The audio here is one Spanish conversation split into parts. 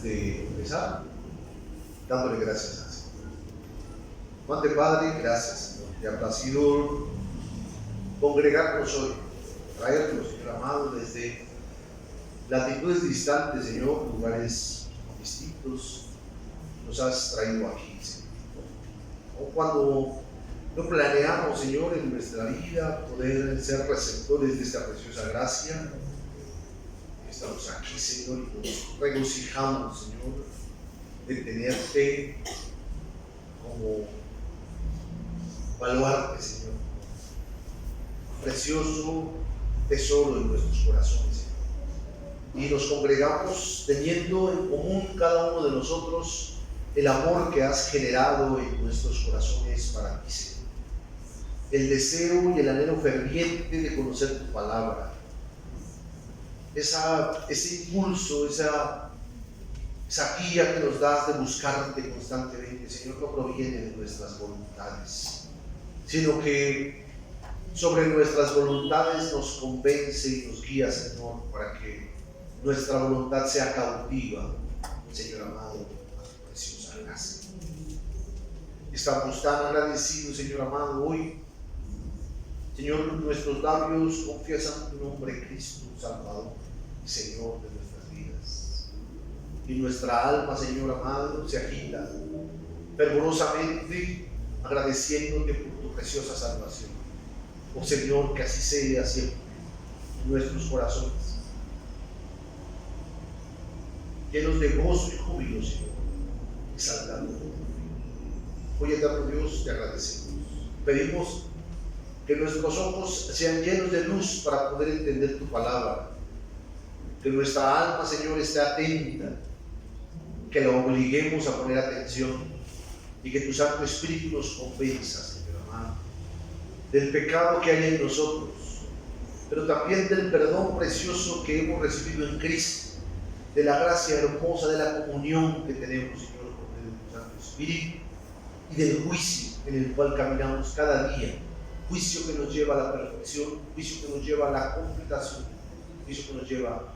antes de empezar, dándole gracias al Señor. Padre, Padre, gracias, Señor. Te ha placido congregarnos hoy, traernos, Señor amado, desde latitudes distantes, Señor, lugares distintos, nos has traído aquí, Señor. O cuando no planeamos, Señor, en nuestra vida poder ser receptores de esta preciosa gracia, estamos aquí, Señor, y nos regocijamos, Señor, de tenerte como baluarte, Señor, precioso tesoro en nuestros corazones, Señor. Y nos congregamos teniendo en común cada uno de nosotros el amor que has generado en nuestros corazones para ti, Señor. El deseo y el anhelo ferviente de conocer tu palabra. Ese impulso, esa guía que nos das de buscarte constantemente, Señor, no proviene de nuestras voluntades, sino que sobre nuestras voluntades nos convence y nos guía, Señor, para que nuestra voluntad sea cautiva, Señor amado, a tu preciosa gracia. Estamos tan agradecidos, Señor amado, hoy. Señor, nuestros labios confiesan tu nombre, Cristo, Salvador y Señor de nuestras vidas. Y nuestra alma, Señor amado, se agita fervorosamente agradeciéndote por tu preciosa salvación. Oh Señor, que así sea siempre en nuestros corazones, llenos de gozo y júbilo, Señor, exaltando tu nombre. Hoy, eterno Dios, te agradecemos. Pedimos que nuestros ojos sean llenos de luz para poder entender tu palabra, que nuestra alma, Señor, esté atenta, que la obliguemos a poner atención y que tu Santo Espíritu nos convenza, Señor amado, del pecado que hay en nosotros, pero también del perdón precioso que hemos recibido en Cristo, de la gracia hermosa, de la comunión que tenemos, Señor, con tu Santo Espíritu, y del juicio en el cual caminamos cada día, juicio que nos lleva a la perfección, juicio que nos lleva a la completación, juicio que nos lleva,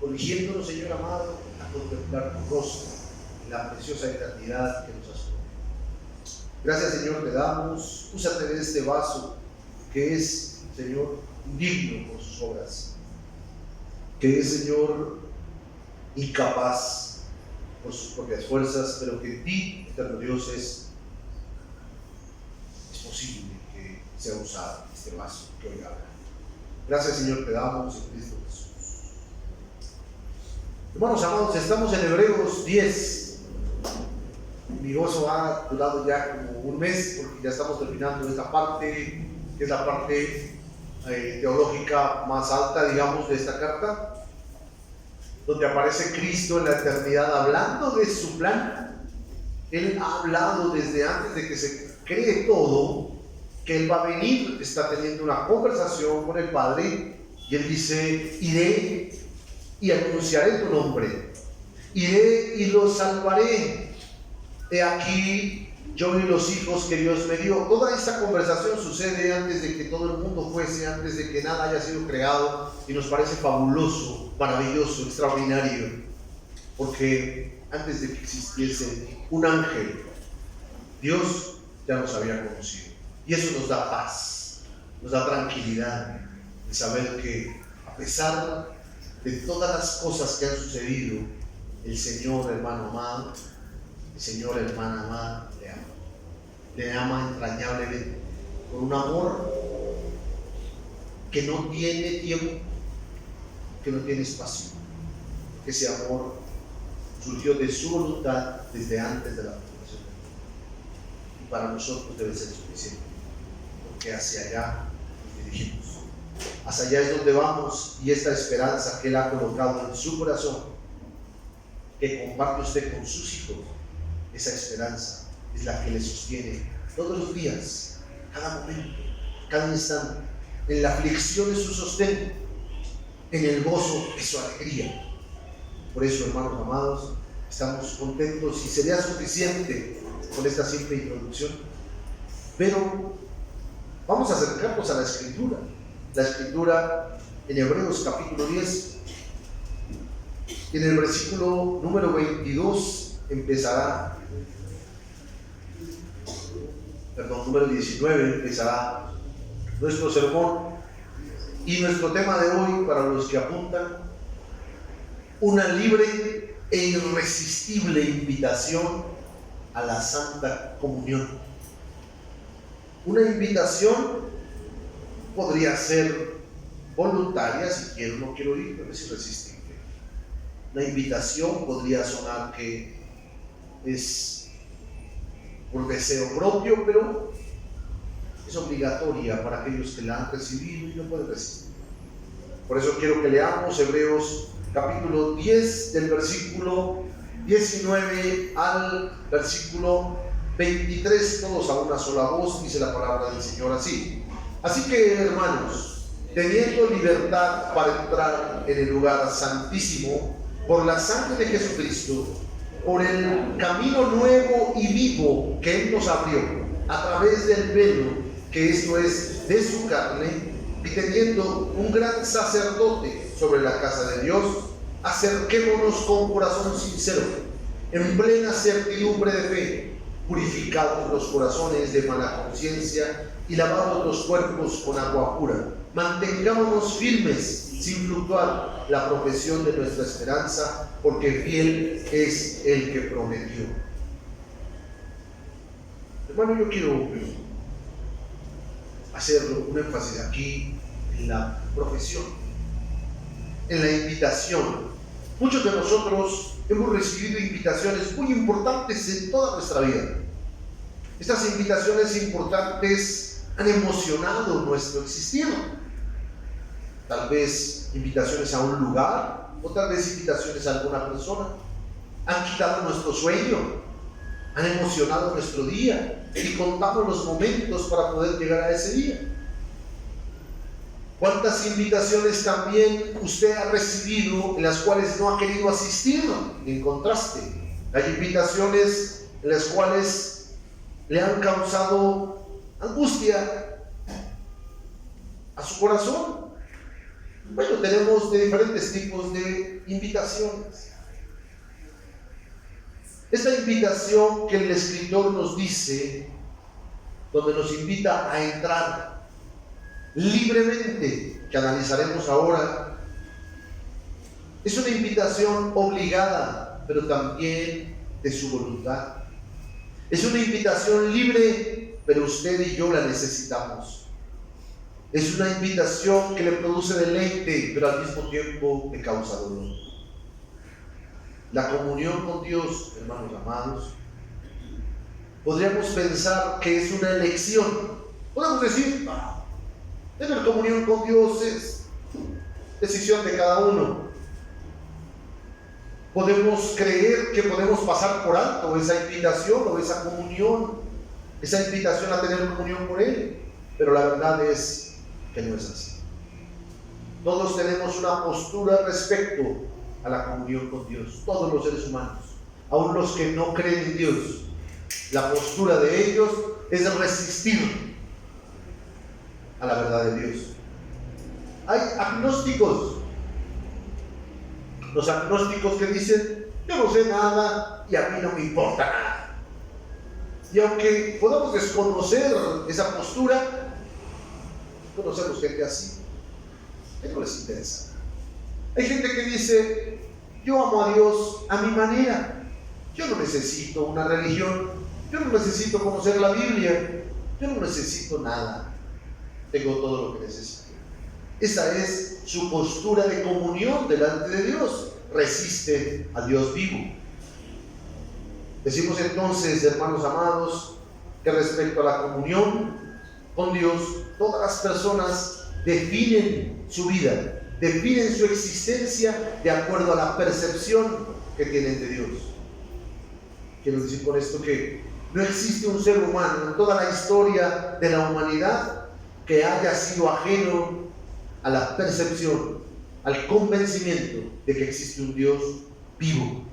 corrigiéndonos, Señor amado, a contemplar tu rostro en la preciosa eternidad que nos has prometido. Gracias, Señor, te damos. Úsate de este vaso que es, Señor, indigno por sus obras, que es, Señor, incapaz por sus propias fuerzas, pero que en ti, eterno Dios, es posible que sea usado este vaso que hoy habla. Gracias, Señor, te damos en Cristo Jesús. Hermanos amados, estamos en Hebreos 10. Mi gozo ha durado ya como un mes, porque ya estamos terminando esta parte, que es la parte teológica más alta, digamos, de esta carta, donde aparece Cristo en la eternidad hablando de su plan. Él ha hablado desde antes de que se cree todo, que Él va a venir, está teniendo una conversación con el Padre, y Él dice: iré y anunciaré tu nombre, iré y los salvaré. He aquí, yo y los hijos que Dios me dio. Toda esta conversación sucede antes de que todo el mundo fuese, antes de que nada haya sido creado, y nos parece fabuloso, maravilloso, extraordinario, porque antes de que existiese un ángel, Dios ya nos había conocido. Y eso nos da paz, nos da tranquilidad de saber que, a pesar de todas las cosas que han sucedido, el Señor, hermano amado, el Señor, hermana amada, le ama entrañablemente, con un amor que no tiene tiempo, que no tiene espacio. Ese amor surgió de su voluntad desde antes de la fundación del mundo, y para nosotros debe ser suficiente, porque hacia allá nos dirigimos, hacia allá es donde vamos, y esta esperanza que Él ha colocado en su corazón, que comparte usted con sus hijos, esa esperanza es la que le sostiene todos los días, cada momento, cada instante. En la aflicción es su sostén, en el gozo es su alegría. Por eso, hermanos amados, estamos contentos, y sería suficiente con esta simple introducción, pero vamos a acercarnos a la Escritura. La Escritura en Hebreos capítulo 10 Y en el versículo número 22 empezará, número 19 empezará nuestro sermón. Y nuestro tema de hoy, para los que apuntan, una libre e irresistible invitación a la Santa Comunión. Una invitación podría ser voluntaria, si quiero o no quiero ir, pero es irresistible. La invitación podría sonar que es por deseo propio, pero es obligatoria para aquellos que la han recibido y no pueden resistir. Por eso quiero que leamos Hebreos capítulo 10 del versículo 19 al versículo 23, todos a una sola voz, dice la palabra del Señor así. Así que, hermanos, teniendo libertad para entrar en el lugar santísimo por la sangre de Jesucristo, por el camino nuevo y vivo que Él nos abrió a través del velo, que esto es de su carne, y teniendo un gran sacerdote sobre la casa de Dios, acerquémonos con corazón sincero, en plena certidumbre de fe, purificados los corazones de mala conciencia y lavados los cuerpos con agua pura. Mantengámonos firmes sin fluctuar la profesión de nuestra esperanza, porque fiel es el que prometió. Hermano, yo quiero hacer un énfasis aquí en la profesión, en la invitación. Muchos de nosotros hemos recibido invitaciones muy importantes en toda nuestra vida. Estas invitaciones importantes han emocionado nuestro existir. Tal vez invitaciones a un lugar, o tal vez invitaciones a alguna persona. Han quitado nuestro sueño, han emocionado nuestro día y contamos los momentos para poder llegar a ese día. ¿Cuántas invitaciones también usted ha recibido en las cuales no ha querido asistir? En contraste, hay invitaciones en las cuales le han causado angustia a su corazón. Bueno, tenemos de diferentes tipos de invitaciones. Esta invitación que el escritor nos dice, donde nos invita a entrar libremente, que analizaremos ahora, es una invitación obligada, pero también de su voluntad. Es una invitación libre, pero usted y yo la necesitamos. Es una invitación que le produce deleite, pero al mismo tiempo le causa dolor. La comunión con Dios, hermanos amados, podríamos pensar que es una elección. Podemos decir, tener comunión con Dios es decisión de cada uno. Podemos creer que podemos pasar por alto esa invitación o esa comunión, esa invitación a tener comunión con Él, pero la verdad es que no es así. Todos tenemos una postura respecto a la comunión con Dios, todos los seres humanos, aun los que no creen en Dios. La postura de ellos es resistir a la verdad de Dios. Hay agnósticos, los agnósticos que dicen, yo no sé nada y a mí no me importa nada. Y aunque podamos desconocer esa postura, conocemos gente así, no les interesa. Hay gente que dice, yo amo a Dios a mi manera, yo no necesito una religión, yo no necesito conocer la Biblia, yo no necesito nada, tengo todo lo que necesito. Esa es su postura de comunión delante de Dios, resiste a Dios vivo. Decimos entonces, hermanos amados, que respecto a la comunión con Dios, todas las personas definen su vida, definen su existencia de acuerdo a la percepción que tienen de Dios. Quiero decir con esto que no existe un ser humano en toda la historia de la humanidad que haya sido ajeno a la percepción, al convencimiento de que existe un Dios vivo,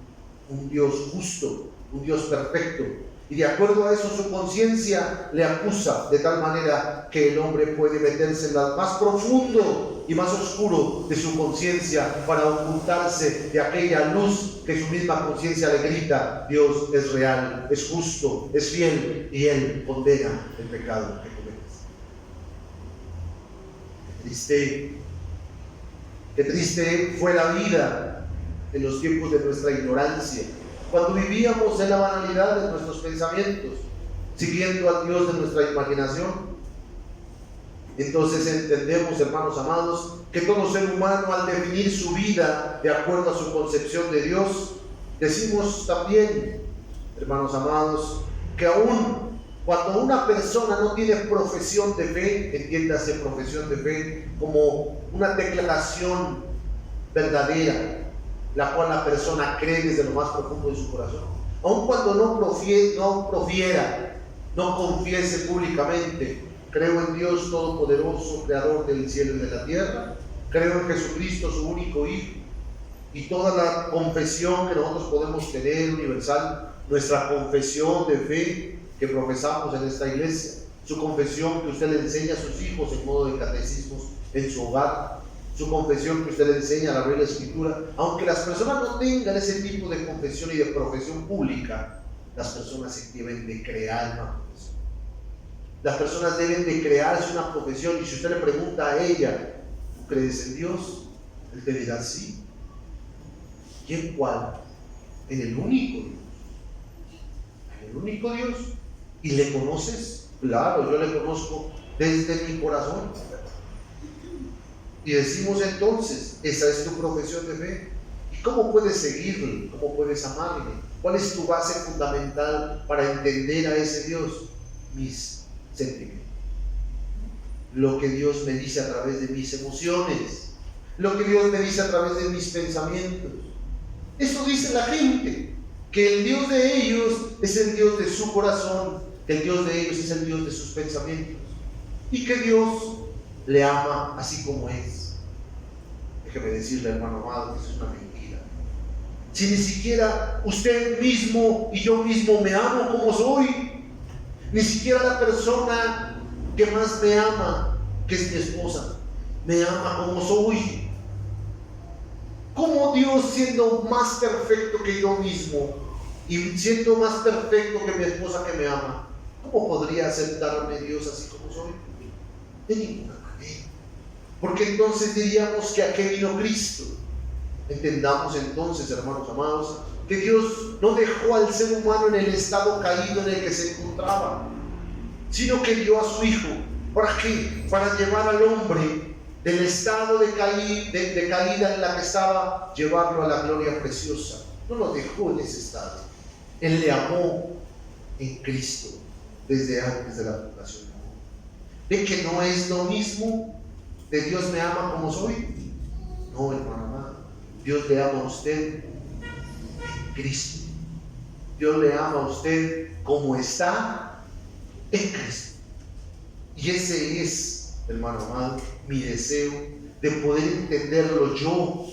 un Dios justo, un Dios perfecto. Y de acuerdo a eso su conciencia le acusa de tal manera que el hombre puede meterse en lo más profundo y más oscuro de su conciencia para ocultarse de aquella luz que su misma conciencia le grita: Dios es real, es justo, es fiel y Él condena el pecado que cometes. Qué triste fue la vida en los tiempos de nuestra ignorancia, cuando vivíamos en la banalidad de nuestros pensamientos, siguiendo al Dios de nuestra imaginación. Entonces entendemos, hermanos amados, que todo ser humano, al definir su vida de acuerdo a su concepción de Dios, decimos también, hermanos amados, que aún cuando una persona no tiene profesión de fe, entiéndase profesión de fe como una declaración verdadera, la cual la persona cree desde lo más profundo de su corazón, aun cuando no confiese públicamente: creo en Dios Todopoderoso, Creador del cielo y de la tierra, creo en Jesucristo, su único Hijo, y toda la confesión que nosotros podemos tener universal, nuestra confesión de fe que profesamos en esta iglesia, su confesión que usted le enseña a sus hijos en modo de catecismos en su hogar, su confesión que usted le enseña a abrir la Escritura. Aunque las personas no tengan ese tipo de confesión y de profesión pública, las personas sí deben de crear una profesión. Las personas deben de crearse una profesión, y si usted le pregunta a ella: ¿tú crees en Dios?, él te dirá sí. ¿Y en cuál? En el único Dios. En el único Dios. ¿Y le conoces? Claro, yo le conozco desde mi corazón. Y decimos entonces: esa es tu profesión de fe. ¿Y cómo puedes seguirle? ¿Cómo puedes amarle? ¿Cuál es tu base fundamental para entender a ese Dios? Mis sentimientos. Lo que Dios me dice a través de mis emociones, lo que Dios me dice a través de mis pensamientos. Eso dice la gente, que el Dios de ellos es el Dios de su corazón, que el Dios de ellos es el Dios de sus pensamientos, y que Dios le ama así como es. Déjeme decirle, hermano amado, que eso es una mentira. Si ni siquiera usted mismo y yo mismo me amo como soy, ni siquiera la persona que más me ama, que es mi esposa, me ama como soy. ¿Cómo Dios, siendo más perfecto que yo mismo y siendo más perfecto que mi esposa que me ama, cómo podría aceptarme Dios así como soy? De ninguna manera. Porque entonces diríamos que ¿a qué vino Cristo? Entendamos entonces, hermanos amados, que Dios no dejó al ser humano en el estado caído en el que se encontraba, sino que dio a su Hijo. ¿Para qué? Para llevar al hombre del estado de caída en la que estaba, llevarlo a la gloria preciosa. No lo dejó en ese estado. Él le amó en Cristo desde antes de la fundación del mundo. ¿Ve que no es lo mismo de Dios me ama como soy? No, hermano amado. Dios le ama a usted en Cristo. Dios le ama a usted como está en Cristo. Y ese es, hermano amado, mi deseo de poder entenderlo yo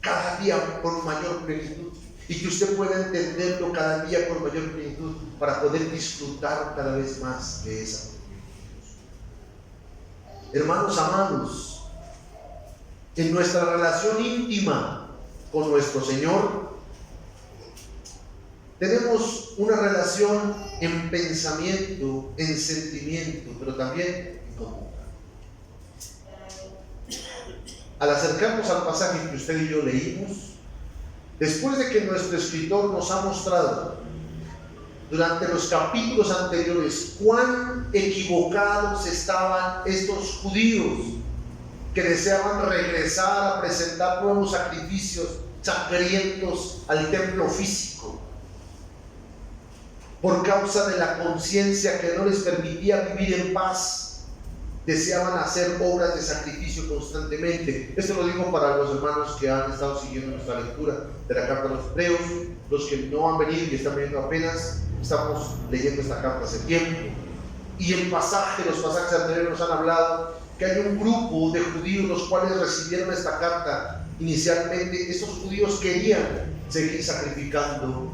cada día con mayor plenitud, y que usted pueda entenderlo cada día con mayor plenitud para poder disfrutar cada vez más de esa plenitud. Hermanos amados, en nuestra relación íntima con nuestro Señor, tenemos una relación en pensamiento, en sentimiento, pero también en conducta. Al acercarnos al pasaje que usted y yo leímos, después de que nuestro escritor nos ha mostrado durante los capítulos anteriores cuán equivocados estaban estos judíos que deseaban regresar a presentar nuevos sacrificios sangrientos al templo físico, por causa de la conciencia que no les permitía vivir en paz, deseaban hacer obras de sacrificio constantemente. Esto lo digo para los hermanos que han estado siguiendo nuestra lectura de la carta a los Hebreos, los que no han venido y están viniendo apenas. Estamos leyendo esta carta hace tiempo, y los pasajes anteriores nos han hablado que hay un grupo de judíos los cuales recibieron esta carta. Inicialmente estos judíos querían seguir sacrificando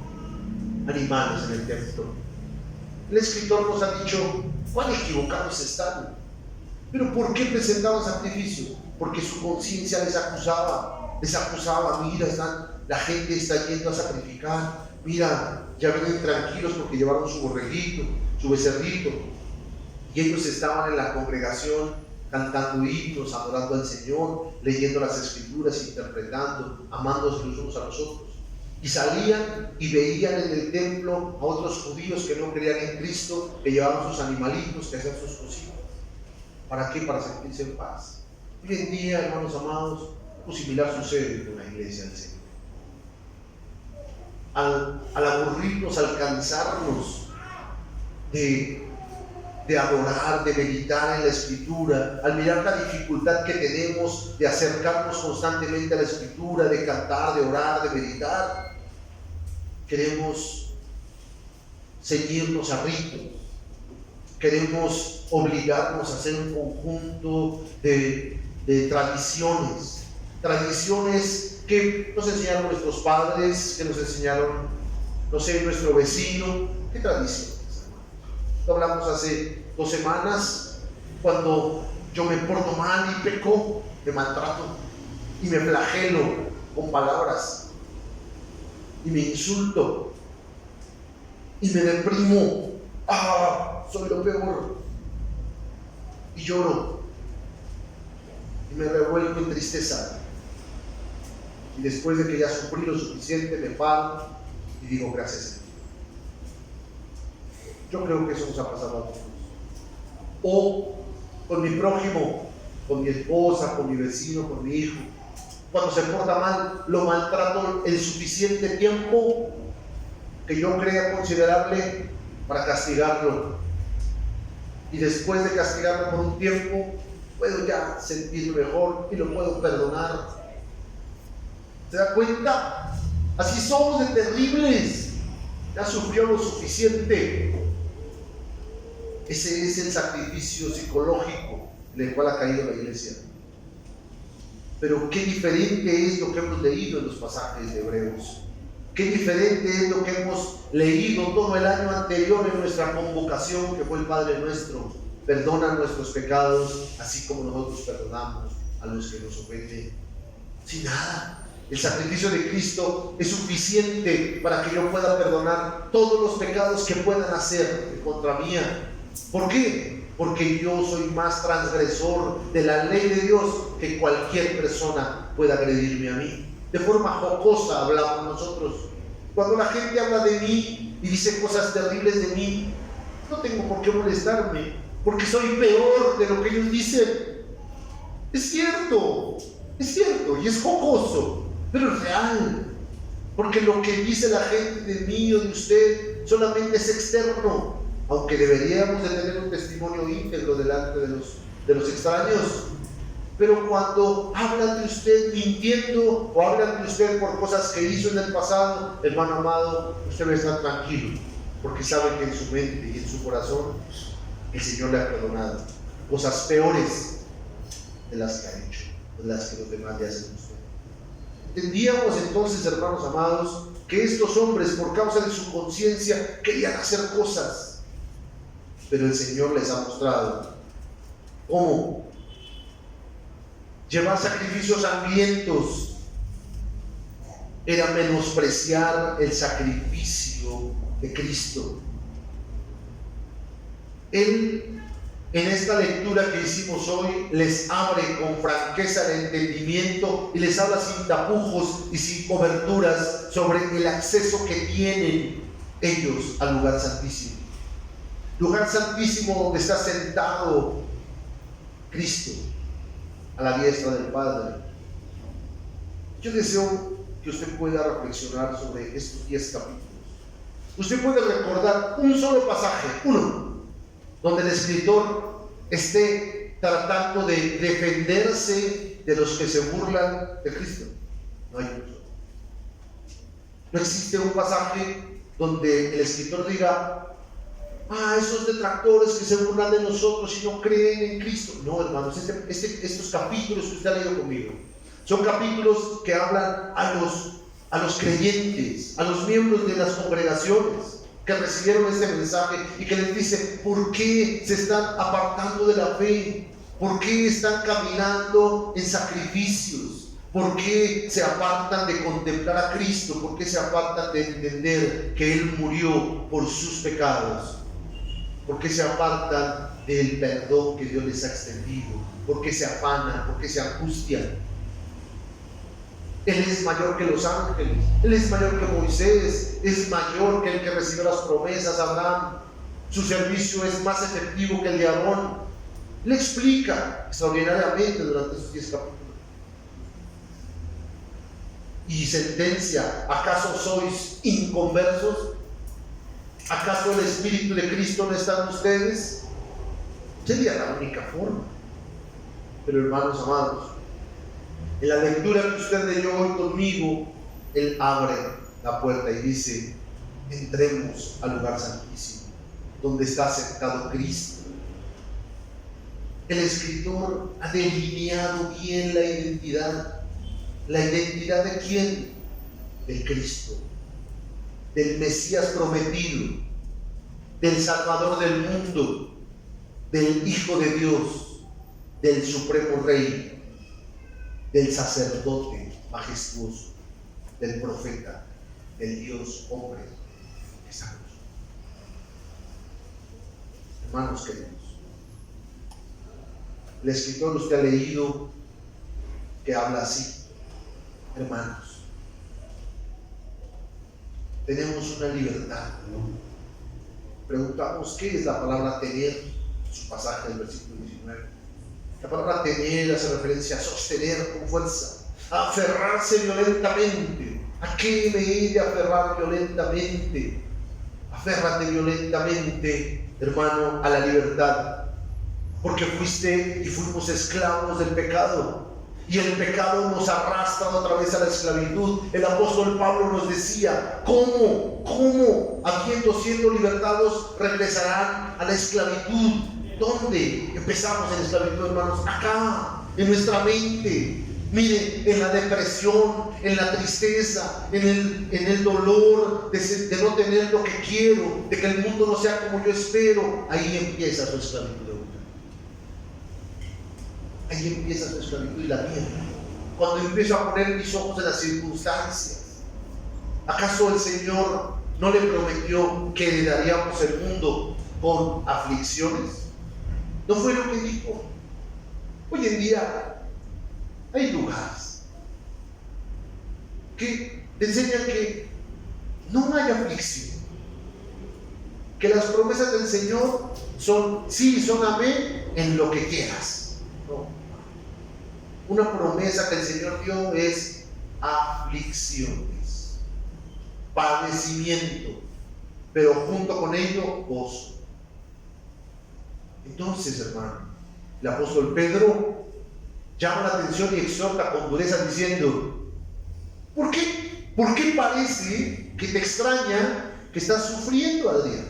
animales en el templo. El escritor nos ha dicho cuán equivocados están. Pero ¿por qué presentaban sacrificio? porque su conciencia les acusaba, mira, la gente está yendo a sacrificar, mira, ya vienen tranquilos porque llevaron su borreguito, su becerrito, y ellos estaban en la congregación cantando himnos, adorando al Señor, leyendo las Escrituras, interpretando, amándose los unos a los otros. Y salían y veían en el templo a otros judíos que no creían en Cristo, que llevaban sus animalitos, que hacían sus cositas. ¿Para qué? Para sentirse en paz. Hoy en día, hermanos amados, algo similar sucede con la iglesia del Señor. Al aburrirnos, al cansarnos de adorar, de meditar en la Escritura, al mirar la dificultad que tenemos de acercarnos constantemente a la Escritura, de cantar, de orar, de meditar, queremos ceñirnos a ritos, queremos obligarnos a hacer un conjunto de tradiciones que nos enseñaron nuestros padres, que nos enseñaron, no sé, nuestro vecino. ¿Qué tradiciones? Lo hablamos hace 2 semanas, cuando yo me porto mal y peco, me maltrato y me flagelo con palabras y me insulto y me deprimo. Soy lo peor, y lloro y me revuelco en tristeza, y después de que ya sufrí lo suficiente me paro y digo gracias a Dios. Yo creo que eso nos ha pasado a todos. O con mi prójimo, con mi esposa, con mi vecino, con mi hijo. Cuando se porta mal, lo maltrato el suficiente tiempo que yo crea considerable para castigarlo. Y después de castigarlo por un tiempo, puedo ya sentirme mejor y lo puedo perdonar. ¿Se da cuenta? Así somos de terribles. Ya sufrió lo suficiente. Ese es el sacrificio psicológico en el cual ha caído la iglesia. Pero qué diferente es lo que hemos leído en los pasajes de Hebreos. Qué diferente es lo que hemos leído todo el año anterior en nuestra convocación, que fue el Padre Nuestro. Perdona nuestros pecados, así como nosotros perdonamos a los que nos ofenden. Sin nada. El sacrificio de Cristo es suficiente para que yo pueda perdonar todos los pecados que puedan hacer en contra mía. ¿Por qué? Porque yo soy más transgresor de la ley de Dios que cualquier persona pueda agredirme a mí. De forma jocosa hablamos nosotros. Cuando la gente habla de mí y dice cosas terribles de mí, no tengo por qué molestarme, porque soy peor de lo que ellos dicen. Es cierto, y es jocoso, pero es real. Porque lo que dice la gente de mí o de usted solamente es externo, aunque deberíamos de tener un testimonio íntegro delante de los extraños. Pero cuando hablan de usted mintiendo o hablan de usted por cosas que hizo en el pasado, hermano amado, usted debe estar tranquilo, porque sabe que en su mente y en su corazón el Señor le ha perdonado cosas peores de las que ha hecho, de las que los demás le hacen a usted. Entendíamos entonces, hermanos amados, que estos hombres, por causa de su conciencia, querían hacer cosas, pero el Señor les ha mostrado cómo llevar sacrificios sangrientos era menospreciar el sacrificio de Cristo. Él, en esta lectura que hicimos hoy, les abre con franqueza el entendimiento y les habla sin tapujos y sin coberturas sobre el acceso que tienen ellos al lugar santísimo. Lugar santísimo donde está sentado Cristo a la diestra del Padre. Yo deseo que usted pueda reflexionar sobre estos 10 capítulos. Usted puede recordar un solo pasaje, uno, donde el escritor esté tratando de defenderse de los que se burlan de Cristo. No hay uno. No existe un pasaje donde el escritor diga: esos detractores que se burlan de nosotros y no creen en Cristo. No, hermanos, estos capítulos que usted ha leído conmigo son capítulos que hablan a los creyentes, a los miembros de las congregaciones que recibieron este mensaje y que les dice: ¿por qué se están apartando de la fe? ¿Por qué están caminando en sacrificios? ¿Por qué se apartan de contemplar a Cristo? ¿Por qué se apartan de entender que Él murió por sus pecados? ¿Por qué se apartan del perdón que Dios les ha extendido? ¿Por qué se afanan? ¿Por qué se angustian? Él es mayor que los ángeles, Él es mayor que Moisés, es mayor que el que recibió las promesas, Abraham. Su servicio es más efectivo que el de Aarón. Le explica extraordinariamente durante esos 10 capítulos. Y sentencia: ¿acaso sois inconversos? ¿Acaso el Espíritu de Cristo no está en ustedes? Sería la única forma. Pero hermanos amados, en la lectura que usted leyó hoy conmigo, Él abre la puerta y dice: entremos al lugar santísimo, donde está sentado Cristo. El escritor ha delineado bien la identidad. ¿La identidad de quién? De Cristo, del Mesías prometido, del Salvador del mundo, del Hijo de Dios, del Supremo Rey, del sacerdote majestuoso, del profeta, del Dios hombre que está con nosotros. Hermanos queridos, el escritor usted ha leído que habla así: hermanos, tenemos una libertad, ¿no? Preguntamos qué es la palabra tener, su pasaje del versículo 19. La palabra tener hace referencia a sostener con fuerza, a aferrarse violentamente. ¿A qué me he de aferrar violentamente? Aférrate violentamente, hermano, a la libertad, porque fuiste y fuimos esclavos del pecado, y el pecado nos arrastra otra vez a la esclavitud. El apóstol Pablo nos decía: ¿cómo, siendo libertados, regresarán a la esclavitud? ¿Dónde empezamos en la esclavitud, hermanos? Acá, en nuestra mente. Miren, en la depresión, en la tristeza, en el dolor de no tener lo que quiero, de que el mundo no sea como yo espero. Ahí empieza su esclavitud. Ahí empieza su esclavitud y la mía. Cuando empiezo a poner mis ojos en las circunstancias. ¿Acaso el Señor no le prometió que le daríamos el mundo con aflicciones? ¿No fue lo que dijo? Hoy en día hay lugares que te enseñan que no hay aflicción, que las promesas del Señor son sí, son amén en lo que quieras. No. Una promesa que el Señor dio es aflicciones, padecimiento, pero junto con ello gozo. Entonces, hermano, el apóstol Pedro llama la atención y exhorta con dureza diciendo: ¿por qué parece que te extraña que estás sufriendo, Adrián?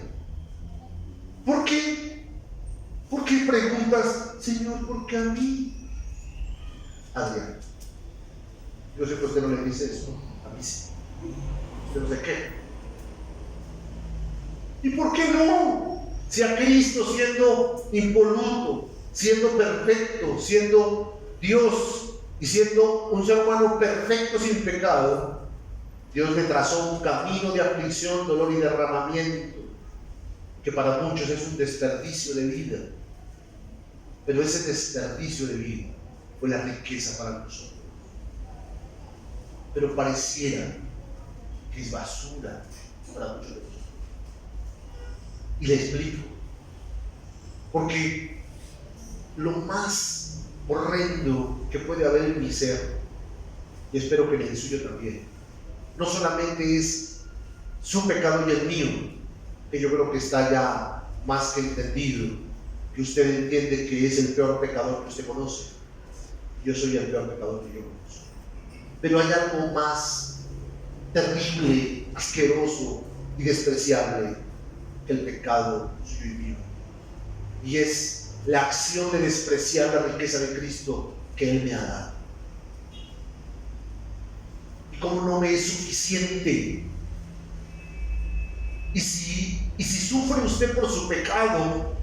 ¿Por qué preguntas: Señor, ¿por qué a mí? Adrián, yo sé que usted no le dice eso, a mí sí. Usted no sé qué. ¿Y por qué no? Si a Cristo, siendo impoluto, siendo perfecto, siendo Dios y siendo un ser humano perfecto sin pecado, Dios le trazó un camino de aflicción, dolor y derramamiento, que para muchos es un desperdicio de vida. Pero ese desperdicio de vida fue la riqueza para nosotros. Pero pareciera que es basura para muchos de nosotros. Y le explico. Porque lo más horrendo que puede haber en mi ser, y espero que en el suyo también, no solamente es su pecado y el mío, que yo creo que está ya más que entendido, que usted entiende que es el peor pecador que usted conoce. Yo soy el peor pecador que yo conozco. Pero hay algo más terrible, asqueroso y despreciable que el pecado suyo y mío. Y es la acción de despreciar la riqueza de Cristo que Él me ha dado. Y como no me es suficiente. Y si sufre usted por su pecado,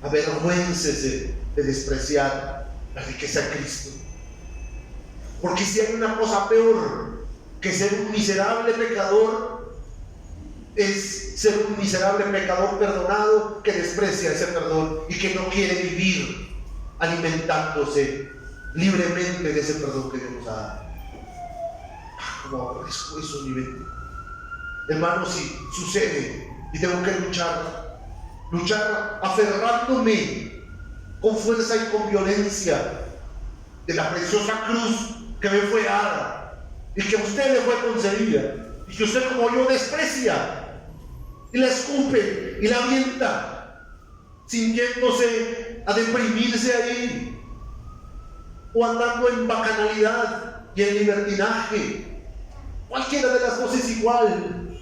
avergüéncese de despreciar la riqueza de Cristo. Porque si hay una cosa peor que ser un miserable pecador, es ser un miserable pecador perdonado que desprecia ese perdón y que no quiere vivir alimentándose libremente de ese perdón que Dios nos ha dado. ¿Cómo aborrezco eso, mi mente? Hermano, si sucede y tengo que luchar aferrándome con fuerza y con violencia de la preciosa cruz que me fue dada y que a usted le fue concedida y que usted como yo desprecia y la escupe y la avienta, sintiéndose a deprimirse ahí o andando en bacanalidad y en libertinaje, cualquiera de las cosas igual.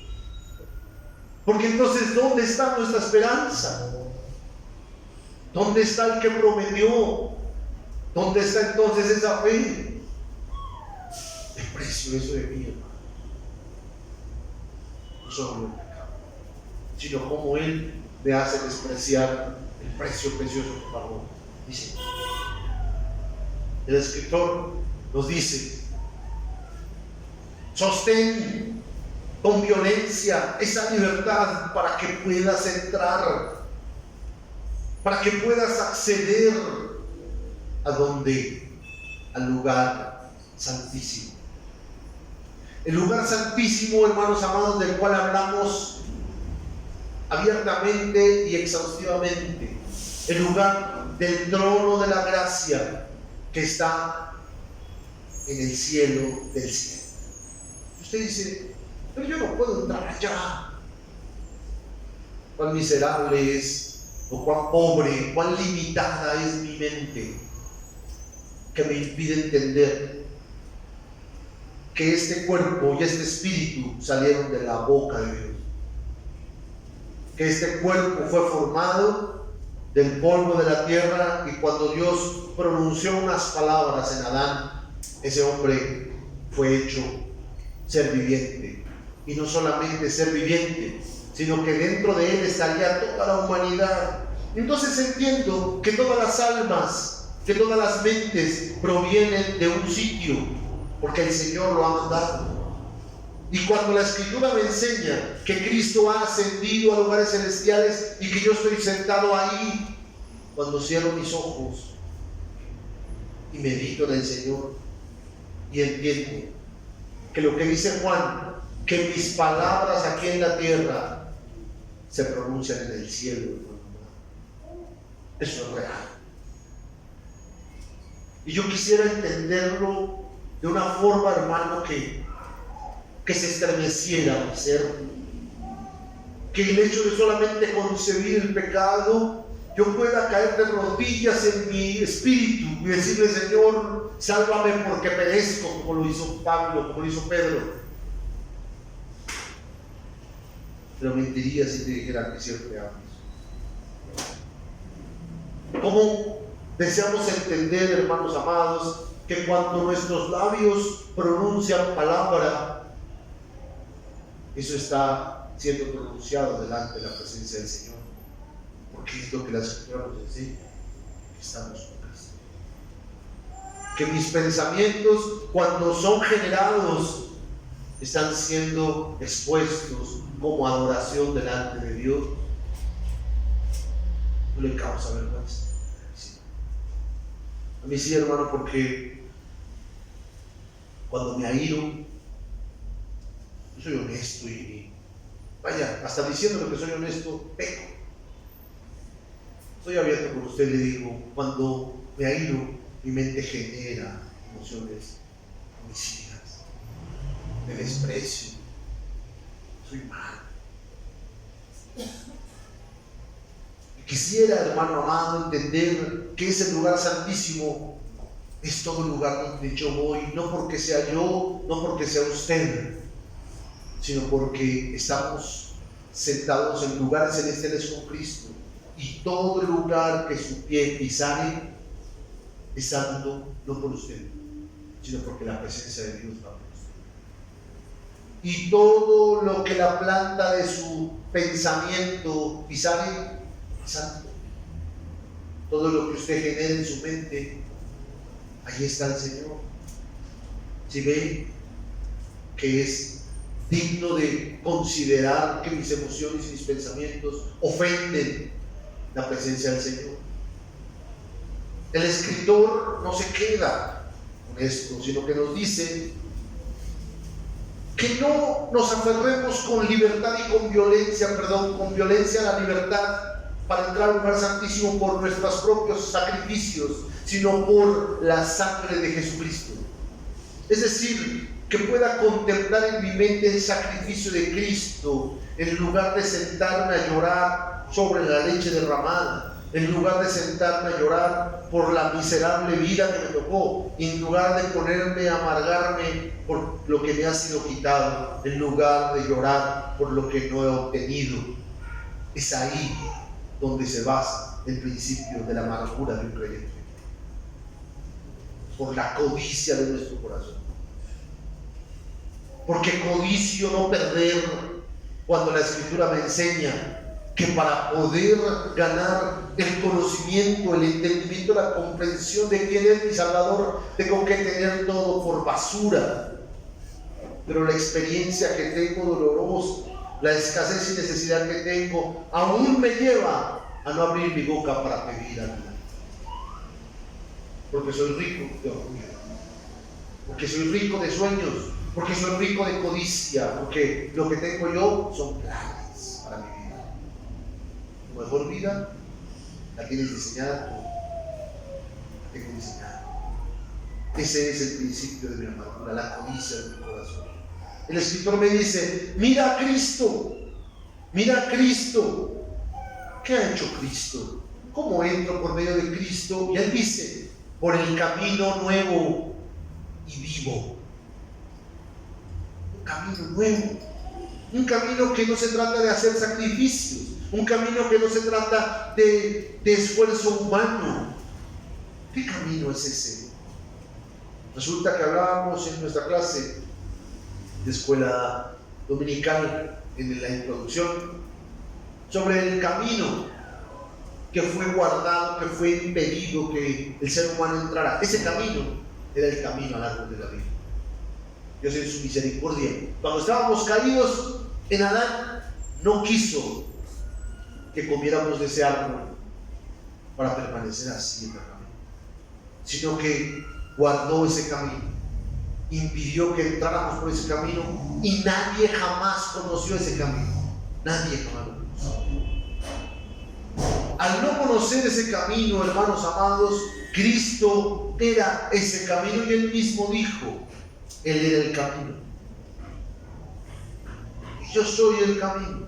Porque entonces, ¿dónde está nuestra esperanza? ¿Dónde está el que prometió? ¿Dónde está entonces esa fe? Desprecio eso de mí, hermano. No solo el pecado, sino como Él me hace despreciar el precio precioso que pagó. Dice, el escritor nos dice, sostén con violencia esa libertad para que puedas entrar, para que puedas acceder a donde, al lugar santísimo. El lugar santísimo, hermanos amados, del cual hablamos abiertamente y exhaustivamente, el lugar del trono de la gracia que está en el cielo del cielo. Usted dice, pero yo no puedo entrar allá. Cuán miserable es, o cuán pobre, cuán limitada es mi mente, que me impide entender que este cuerpo y este espíritu salieron de la boca de Dios, que este cuerpo fue formado del polvo de la tierra, y cuando Dios pronunció unas palabras en Adán, ese hombre fue hecho ser viviente. Y no solamente ser viviente, sino que dentro de él estaría toda la humanidad. Entonces entiendo que todas las almas, que todas las mentes provienen de un sitio, porque el Señor lo ha mandado. Y cuando la Escritura me enseña que Cristo ha ascendido a lugares celestiales y que yo estoy sentado ahí, cuando cierro mis ojos y medito en el Señor y entiendo que lo que dice Juan, que mis palabras aquí en la tierra se pronuncian en el cielo, eso es real. Y yo quisiera entenderlo de una forma, hermano, que se estremeciera mi ser, que el hecho de solamente concebir el pecado, yo pueda caer de rodillas en mi espíritu y decirle, Señor, sálvame porque perezco, como lo hizo Pablo, como lo hizo Pedro. Pero mentiría si te dijera que siempre amas. ¿Cómo deseamos entender, hermanos amados, que cuando nuestros labios pronuncian palabra, eso está siendo pronunciado delante de la presencia del Señor? Porque es lo que la Escritura nos enseña, que estamos con Cristo. Que mis pensamientos, cuando son generados, están siendo expuestos como adoración delante de Dios. No le causa vergüenza. Sí. A mí sí, hermano, porque cuando me airo, yo soy honesto y vaya, hasta diciendo que soy honesto, peco. Estoy abierto con usted y le digo, cuando me airo, mi mente genera emociones homicidas, de desprecio. Soy malo. Quisiera, hermano amado, entender que ese lugar santísimo es todo el lugar donde yo voy, no porque sea yo, no porque sea usted, sino porque estamos sentados en lugares celestiales con Cristo, y todo lugar que su pie pisare es santo, no por usted, sino porque la presencia de Dios va por usted. Y todo lo que la planta de su pensamiento pisare es santo. todo lo que usted genera en su mente, ahí está el Señor. Si ve que es digno de considerar que mis emociones y mis pensamientos ofenden la presencia del Señor. El escritor no se queda con esto, sino que nos dice que no nos aferremos con libertad y con violencia a la libertad para entrar al lugar santísimo por nuestros propios sacrificios, sino por la sangre de Jesucristo. Es decir, que pueda contemplar en mi mente el sacrificio de Cristo, en lugar de sentarme a llorar sobre la leche derramada, en lugar de sentarme a llorar por la miserable vida que me tocó, en lugar de ponerme a amargarme por lo que me ha sido quitado, en lugar de llorar por lo que no he obtenido. Es ahí donde se basa el principio de la amargura de un creyente, por la codicia de nuestro corazón. Porque codicio no perder, cuando la Escritura me enseña que para poder ganar el conocimiento, el entendimiento, la comprensión de quién es mi Salvador, tengo que tener todo por basura. Pero la experiencia que tengo dolorosa, la escasez y necesidad que tengo, aún me lleva a no abrir mi boca para pedir a Dios. Porque soy rico de orgullo, porque soy rico de sueños, porque soy rico de codicia, porque lo que tengo yo son planes para mi vida. Tu mejor vida la tienes diseñada tú, la tengo diseñada. Ese es el principio de mi amargura, la codicia de mi corazón. El escritor me dice: mira a Cristo, mira a Cristo. ¿Qué ha hecho Cristo? ¿Cómo entro por medio de Cristo? Y él dice: por el camino nuevo y vivo. Un camino nuevo, un camino que no se trata de hacer sacrificios, un camino que no se trata de esfuerzo humano. ¿Qué camino es ese? Resulta que hablábamos en nuestra clase de escuela dominical, en la introducción, sobre el camino que fue guardado, que fue impedido que el ser humano entrara. Ese camino era el camino al árbol de la vida. Dios en su misericordia, cuando estábamos caídos en Adán, no quiso que comiéramos de ese árbol para permanecer así eternamente, sino que guardó ese camino, impidió que entráramos por ese camino, y nadie jamás conoció ese camino. Nadie jamás lo conoció. Al no conocer ese camino, hermanos amados, Cristo era ese camino, y él mismo dijo: él era el camino. Yo soy el camino.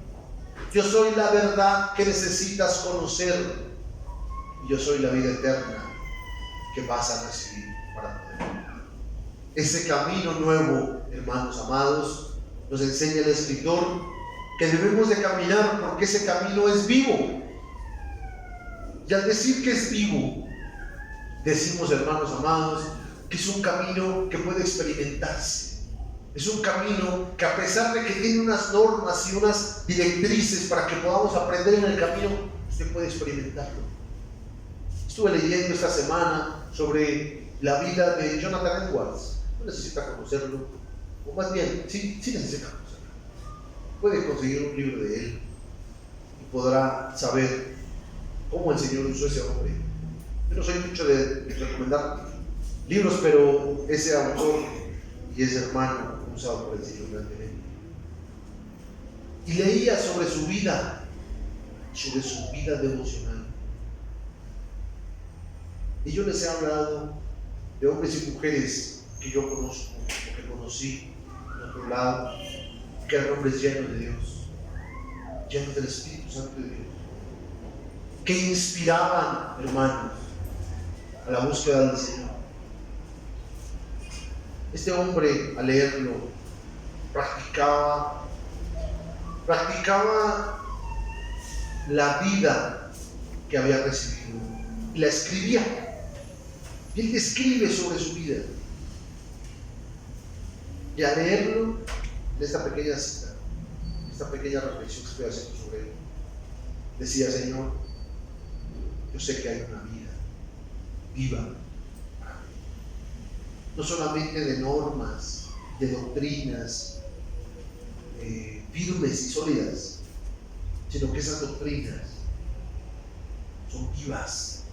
Yo soy la verdad que necesitas conocer. Yo soy la vida eterna que vas a recibir para poder vivir. Ese camino nuevo, hermanos amados, nos enseña el escritor que debemos de caminar, porque ese camino es vivo. Y al decir que es vivo, decimos, hermanos amados, que es un camino que puede experimentarse. Es un camino que, a pesar de que tiene unas normas y unas directrices para que podamos aprender en el camino, usted puede experimentarlo. Estuve leyendo esta semana sobre la vida de Jonathan Edwards. No necesita conocerlo, o más bien, sí necesita conocerlo. Puede conseguir un libro de él y podrá saber cómo el Señor usó ese hombre. Yo no soy mucho de recomendar libros, pero ese autor y ese hermano usado por el Señor grandemente. Y leía sobre su vida devocional. Y yo les he hablado de hombres y mujeres que yo conozco, o que conocí en otro lado, que eran hombres llenos de Dios, llenos del Espíritu Santo de Dios, que inspiraban, hermanos, a la búsqueda del Señor. Este hombre, al leerlo, practicaba la vida que había recibido y la escribía. Y él escribe sobre su vida. Y al leerlo, en esta pequeña cita, esta pequeña reflexión que estoy haciendo sobre él, decía: Señor, yo sé que hay una vida viva para mí. No solamente de normas, de doctrinas firmes y sólidas, sino que esas doctrinas son vivas,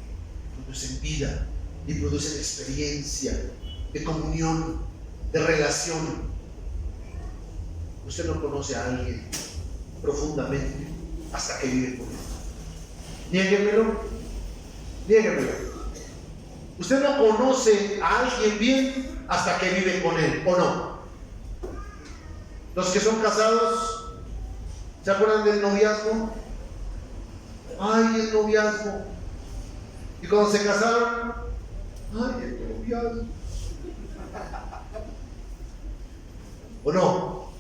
producen vida y producen experiencia de comunión, de relación. Usted no conoce a alguien profundamente hasta que vive con él. Niéguemelo. Usted no conoce a alguien bien hasta que vive con él, ¿o no? Los que son casados, ¿se acuerdan del noviazgo? Ay, el noviazgo. Y cuando se casaron, ay, el noviazgo. ¿O no?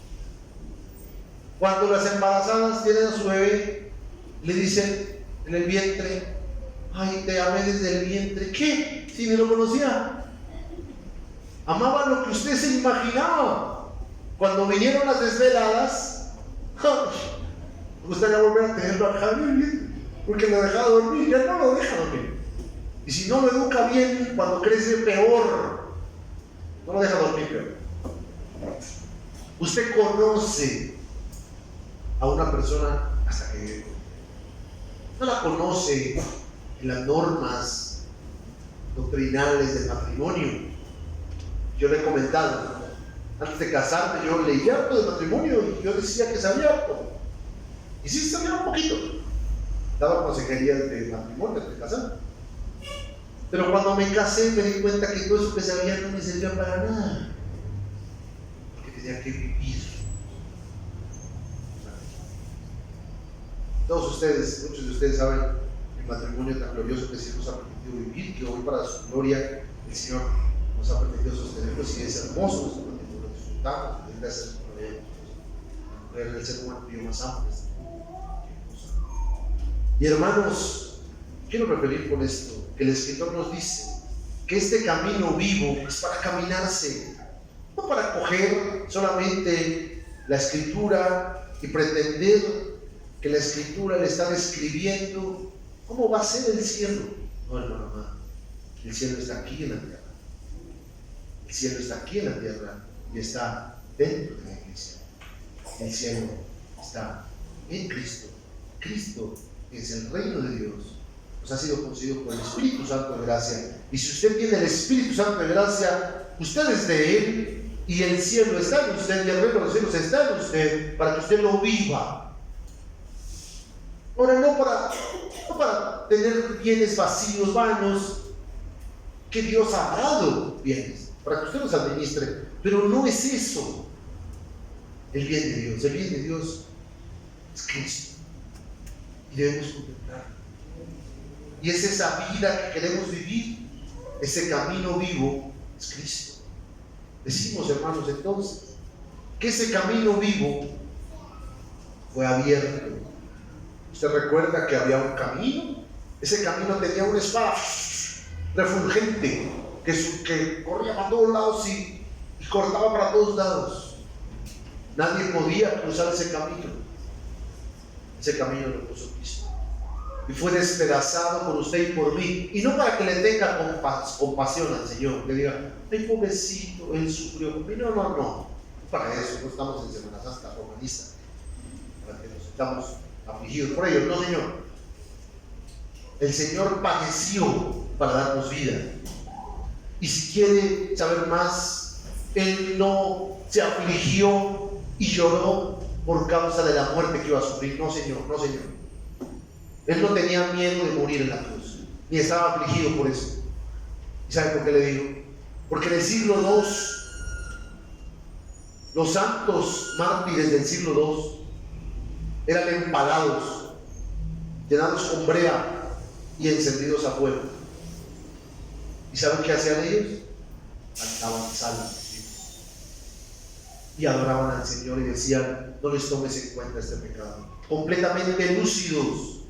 Cuando las embarazadas tienen a su bebé, le dicen en el vientre, ay, te amé desde el vientre. ¿Qué? Si ni lo conocía. Amaba lo que usted se imaginaba. Cuando vinieron las desveladas, me gustaría volver a tenerlo acá en el vientre, porque lo dejaba dormir, ya no lo deja dormir. Y si no lo educa bien, cuando crece peor, no lo deja dormir peor. Usted conoce a una persona hasta que vive con ella. No la conoce en las normas doctrinales del matrimonio. Yo le he comentado, antes de casarme yo leía harto del matrimonio y yo decía que sabía harto. Y sí sabía un poquito. Daba consejerías de matrimonio antes de casarme. Pero cuando me casé me di cuenta que todo eso que sabía no me servía para nada. Porque tenía que vivir. Todos ustedes, muchos de ustedes saben el matrimonio tan glorioso que el Señor nos ha permitido vivir, que hoy para su gloria el Señor nos ha permitido sostenerlos y es hermoso nuestro matrimonio, lo disfrutamos, gracias por ver el ser humano más amplio. Y hermanos, quiero referir con esto, que el Escritor nos dice que este camino vivo es para caminarse, no para coger solamente la Escritura y pretender que la Escritura le está describiendo cómo va a ser el cielo. No, hermano, no. El cielo está aquí en la tierra. El cielo está aquí en la tierra y está dentro de la iglesia. El cielo está en Cristo. Cristo es el reino de Dios. Nos ha sido concedido por el Espíritu Santo de gracia. Y si usted tiene el Espíritu Santo de gracia, usted es de Él y el cielo está en usted y el reino de los cielos está en usted para que usted lo viva. Ahora, no para tener bienes vacíos, vanos, que Dios ha dado bienes, para que usted los administre, pero no es eso el bien de Dios. El bien de Dios es Cristo y debemos contemplarlo. Y es esa vida que queremos vivir, ese camino vivo es Cristo. Decimos, hermanos, entonces, que ese camino vivo fue abierto. Usted recuerda que había un camino, ese camino tenía una espada refulgente que corría para todos lados y cortaba para todos lados. Nadie podía cruzar ese camino. Ese camino lo puso Cristo y fue despedazado por usted y por mí, y no para que le tenga compasión al Señor, que diga, ay, pobrecito, Él sufrió por mí. No, para eso no estamos en Semana Santa romanista, para que nos estamos afligidos por ellos. No, Señor. El Señor padeció para darnos vida. Y si quiere saber más, Él no se afligió y lloró por causa de la muerte que iba a sufrir. No, Señor. Él no tenía miedo de morir en la cruz, ni estaba afligido por eso. ¿Y sabe por qué le digo? Porque en el siglo II, los santos mártires del siglo II eran empalados, llenados con brea y encendidos a fuego. ¿Y saben qué hacían ellos? Cantaban salmos y adoraban al Señor y decían, no les tomes en cuenta este pecado. Completamente lúcidos.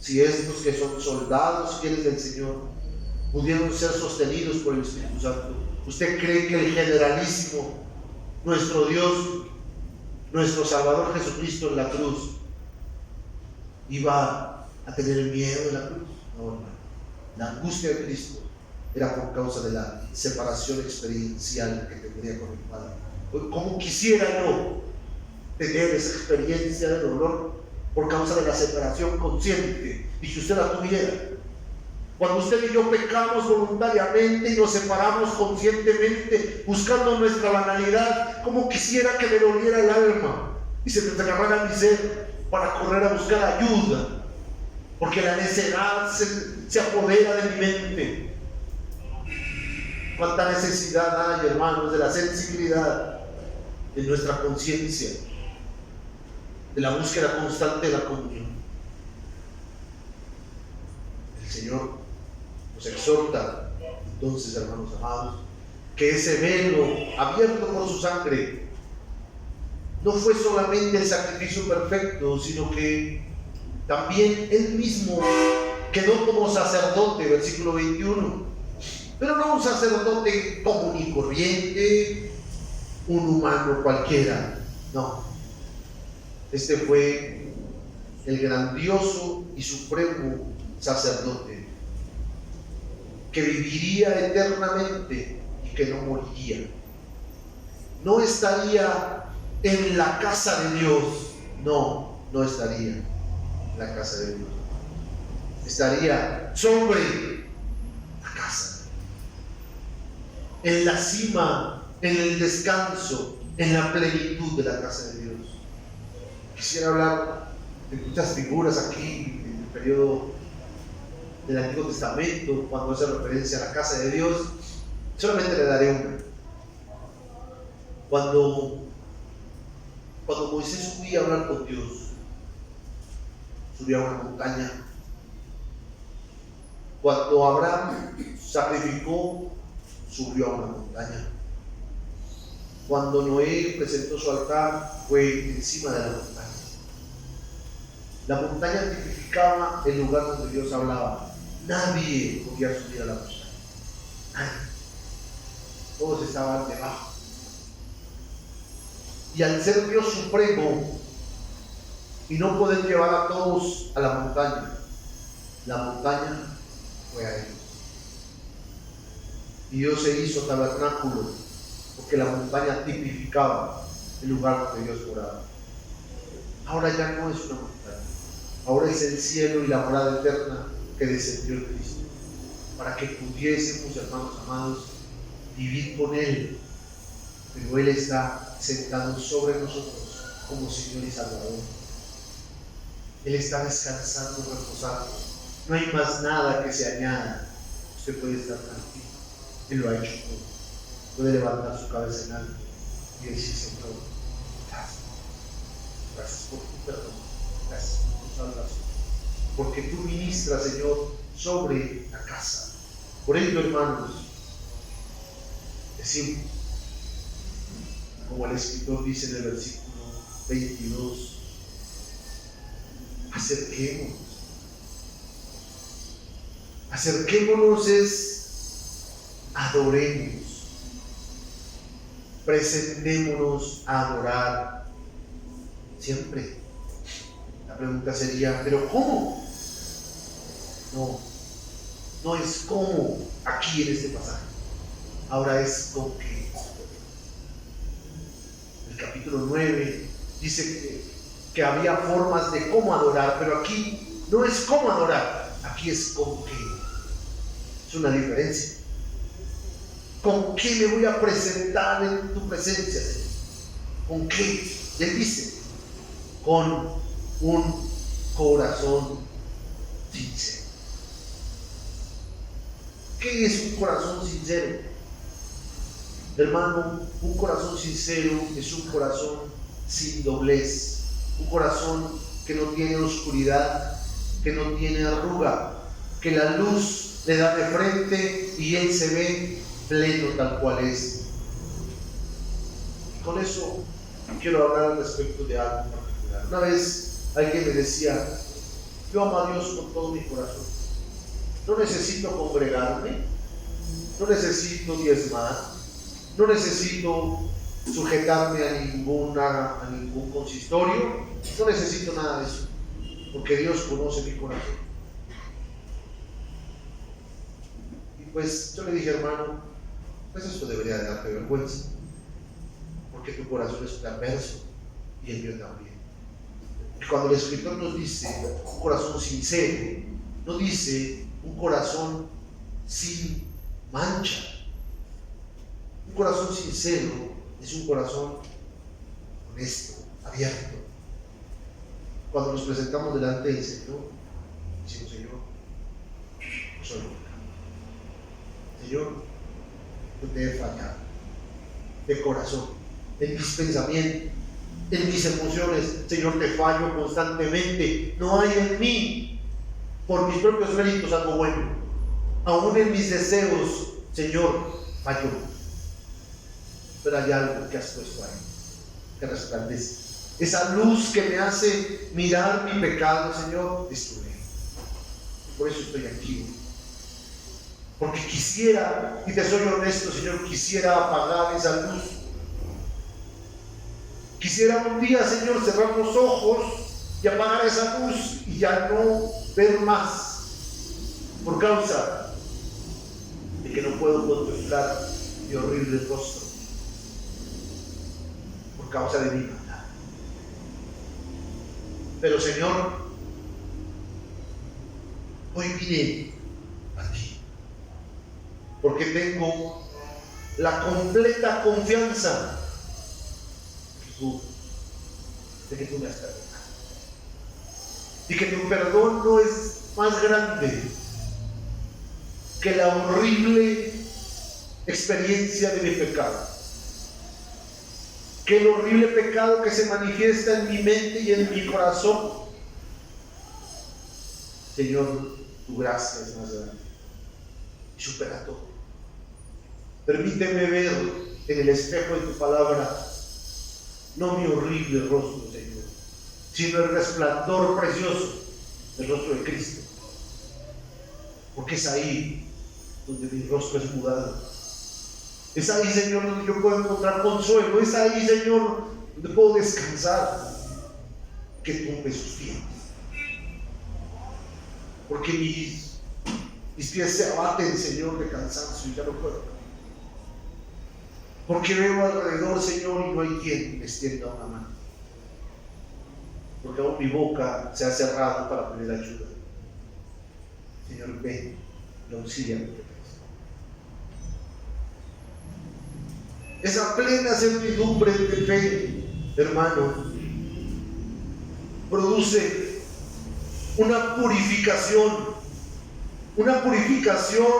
Si estos que son soldados fieles del Señor pudieron ser sostenidos por el Espíritu Santo, ¿usted cree que el generalísimo, nuestro Dios, nuestro Salvador Jesucristo en la cruz, iba a tener el miedo de la cruz. No, hermano. La angustia de Cristo era por causa de la separación experiencial que tendría con el Padre. Como quisiera yo tener esa experiencia de dolor por causa de la separación consciente, y que usted la tuviera. Cuando usted y yo pecamos voluntariamente y nos separamos conscientemente buscando nuestra banalidad, como quisiera que me doliera el alma y se me agarrara mi ser para correr a buscar ayuda, porque la necedad se apodera de mi mente. Cuánta necesidad hay, hermanos, de la sensibilidad de nuestra conciencia, de la búsqueda constante de la comunión. El Señor nos exhorta entonces, hermanos amados, que ese velo abierto por su sangre no fue solamente el sacrificio perfecto, sino que también Él mismo quedó como sacerdote, versículo 21, pero no un sacerdote común y corriente, un humano cualquiera, no. Este fue el grandioso y supremo sacerdote que viviría eternamente y que no moriría. No estaría en la casa de Dios, no estaría en la casa de Dios. Estaría sobre la casa, en la cima, en el descanso, en la plenitud de la casa de Dios. Quisiera hablar de muchas figuras aquí en el periodo del Antiguo Testamento, cuando hace referencia a la casa de Dios. Solamente le daré una. Cuando Moisés subía a hablar con Dios, subía a una montaña. Cuando Abraham sacrificó, subió a una montaña. Cuando Noé presentó su altar, fue encima de la montaña. La montaña tipificaba el lugar donde Dios hablaba. Nadie podía subir a la montaña. Nadie. Todos estaban debajo. Y al ser Dios supremo y no poder llevar a todos a la montaña fue a ellos. Y Dios se hizo tabernáculo, porque la montaña tipificaba el lugar donde Dios moraba. Ahora ya no es una montaña, ahora es el cielo y la morada eterna que descendió en Cristo, para que pudiésemos, hermanos amados, vivir con Él. Pero Él está sentado sobre nosotros como Señor y Salvador. Él está descansando, reposando. No hay más nada que se añada. Usted puede estar tranquilo. Él lo ha hecho todo. Puede levantar su cabeza en alto y decir: Señor, gracias. Gracias por tu perdón. Gracias por tu salvación. Porque tú ministras, Señor, sobre la casa. Por ello, hermanos, decimos, como el escritor dice en el versículo 22, acerquémonos es adoremos, presentémonos a adorar siempre. La pregunta sería: ¿pero cómo? No es cómo aquí en este pasaje, ahora es con qué. El capítulo 9 dice que había formas de cómo adorar, pero aquí no es cómo adorar, aquí es con qué. Es una diferencia. ¿Con qué me voy a presentar en tu presencia, Señor? ¿Con qué? Él dice: con un corazón sincero. ¿Qué es un corazón sincero? Hermano, un corazón sincero es un corazón sin doblez, un corazón que no tiene oscuridad, que no tiene arruga, que la luz le da de frente y él se ve pleno tal cual es. Con eso quiero hablar al respecto de algo en particular. Una vez alguien me decía: yo amo a Dios con todo mi corazón, no necesito congregarme, no necesito diezmar, no necesito sujetarme a ningún consistorio, no necesito nada de eso. porque Dios conoce mi corazón. Y pues yo le dije, hermano, pues esto debería de darte vergüenza, porque tu corazón es perverso y el mío también. Y cuando el escritor nos dice un corazón sincero, no dice un corazón sin mancha. Un corazón sincero es un corazón honesto, abierto. Cuando nos presentamos delante del Señor, decimos, Señor, no soy bueno. Señor, yo te he fallado de corazón, en mis pensamientos, en mis emociones. Señor, te fallo constantemente. No hay en mí, por mis propios méritos, algo bueno. Aún en mis deseos, Señor, fallo. Pero hay algo que has puesto ahí, que resplandece. Esa luz que me hace mirar mi pecado, Señor, es tu ley. Y por eso estoy aquí. Porque quisiera, y te soy honesto, Señor, quisiera apagar esa luz. Quisiera un día, Señor, cerrar los ojos y apagar esa luz y ya no ver más, por causa de que no puedo contemplar mi horrible rostro, por causa de mi maldad. Pero, Señor, hoy vine a ti, porque tengo la completa confianza de que tú me has perdonado, y que tu perdón no es más grande que la horrible experiencia de mi pecado, que el horrible pecado que se manifiesta en mi mente y en mi corazón. Señor, tu gracia es más grande y supera todo. Permíteme ver en el espejo de tu palabra no mi horrible rostro, Señor, sino el resplandor precioso del rostro de Cristo, porque es ahí donde mi rostro es mudado. Es ahí, Señor, donde yo puedo encontrar consuelo. Es ahí, Señor, donde puedo descansar, que tú me sostienes. Porque mis pies se abaten, Señor, de cansancio y ya no puedo. Porque veo alrededor, Señor, y no hay quien me extienda una mano. Porque aún mi boca se ha cerrado para pedir ayuda. Señor, ven y auxíliame. Esa plena certidumbre de fe, hermano, produce una purificación,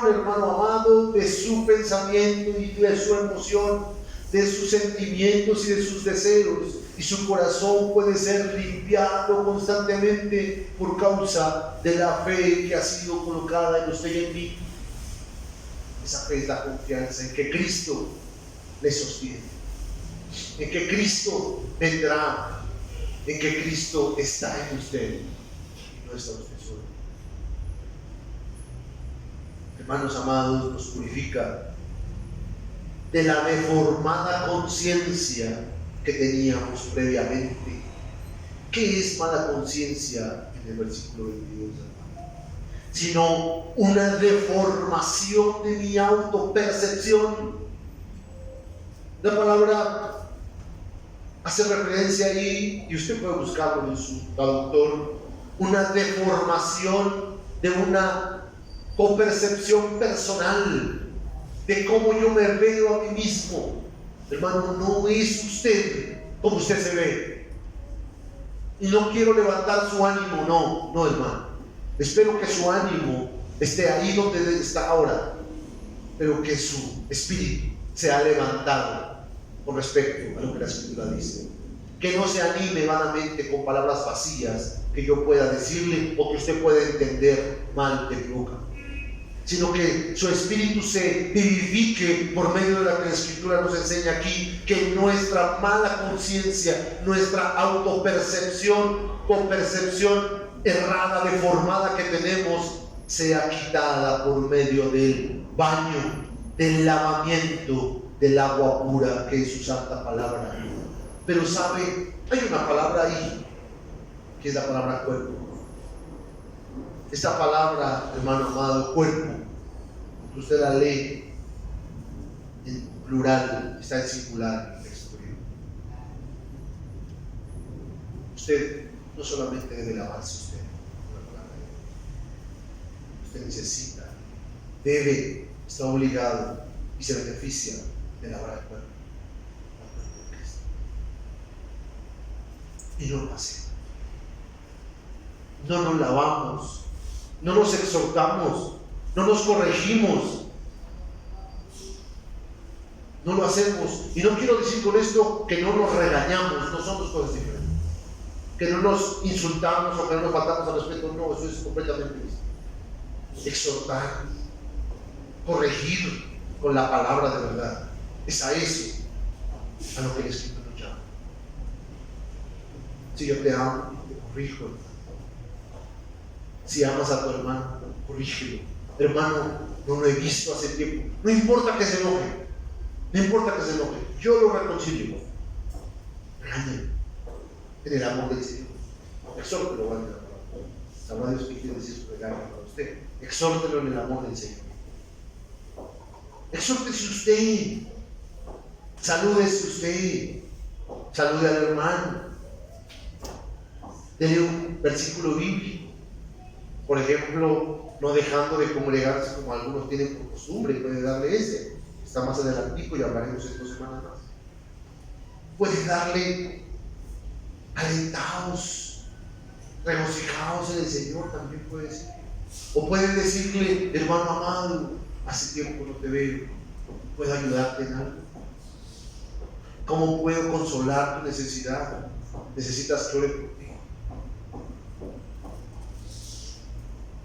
hermano amado, de su pensamiento y de su emoción, de sus sentimientos y de sus deseos, y su corazón puede ser limpiado constantemente por causa de la fe que ha sido colocada en usted y en mí. Esa fe es la confianza en que Cristo le sostiene, en que Cristo vendrá, en que Cristo está en usted y no está usted solo. Hermanos amados, nos purifica de la deformada conciencia que teníamos previamente. ¿Qué es mala conciencia en el versículo 22, hermano? Sino una deformación de mi autopercepción. La palabra hace referencia ahí, y usted puede buscarlo en su traductor, una deformación de una copercepción personal, de cómo yo me veo a mí mismo. Hermano, no es usted como usted se ve. Y no quiero levantar su ánimo, no, hermano. Espero que su ánimo esté ahí donde está ahora, pero que su espíritu se ha levantado con respecto a lo que la Escritura dice. Que no se anime vanamente con palabras vacías que yo pueda decirle o que usted pueda entender mal de mi boca, sino que su espíritu se vivifique por medio de la que la Escritura nos enseña aquí, que nuestra mala conciencia, nuestra autopercepción, conpercepción errada, deformada que tenemos, sea quitada por medio del baño, del lavamiento del agua pura que es su santa palabra. Pero sabe, hay una palabra ahí que es la palabra cuerpo. Esta palabra, hermano amado, cuerpo, usted la lee en plural, está en singular en el texto griego. Usted no solamente debe lavarse usted, usted necesita, debe, está obligado y se beneficia de lavar el cuerpo de Cristo. Y no lo hacemos. No nos lavamos, no nos exhortamos, no nos corregimos, no lo hacemos. Y no quiero decir con esto que no nos regañamos, no son dos cosas diferentes. Que no nos insultamos o que no nos faltamos al respeto, no, eso es completamente distinto. Exhortar, corregir con la palabra de verdad, es a eso a lo que el Escrito nos llama. Si yo te amo, te corrijo. Si amas a tu hermano, corrígelo. Hermano, no lo he visto hace tiempo. No importa que se enoje. No importa que se enoje. Yo lo reconcilio. Regáñalo en el amor del Señor. Exhórtelo, vale la palabra. Sabrá Dios qué quiere decir su regalo para usted. Exhórtelo en el amor del Señor. Exhórtese usted. Salúdese usted. Salude al hermano. Dele un versículo bíblico. Por ejemplo, no dejando de congregarse como algunos tienen por costumbre, puede darle ese. Está más adelantico y hablaremos en 2 semanas más. Puede darle alentados, regocijados en el Señor, también puede decir. O puede decirle, hermano amado, hace tiempo no te veo, ¿puedo ayudarte en algo? ¿Cómo puedo consolar tu necesidad? ¿Necesitas que ore por ti?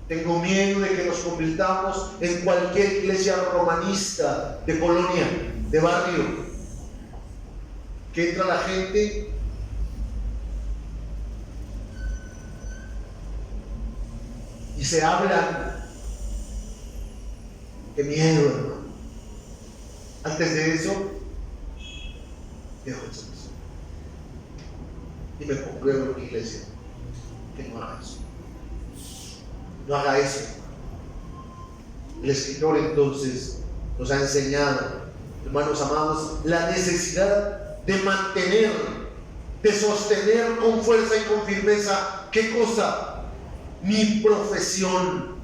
Tengo miedo de que nos convirtamos en cualquier iglesia romanista de colonia, de barrio, que entra la gente y se hablan. Qué miedo, hermano. Antes de eso, dejo el servicio y me congrego en mi iglesia. Que no haga eso. No haga eso. El escritor entonces nos ha enseñado, hermanos amados, la necesidad de mantener, de sostener con fuerza y con firmeza, ¿qué cosa? Mi profesión,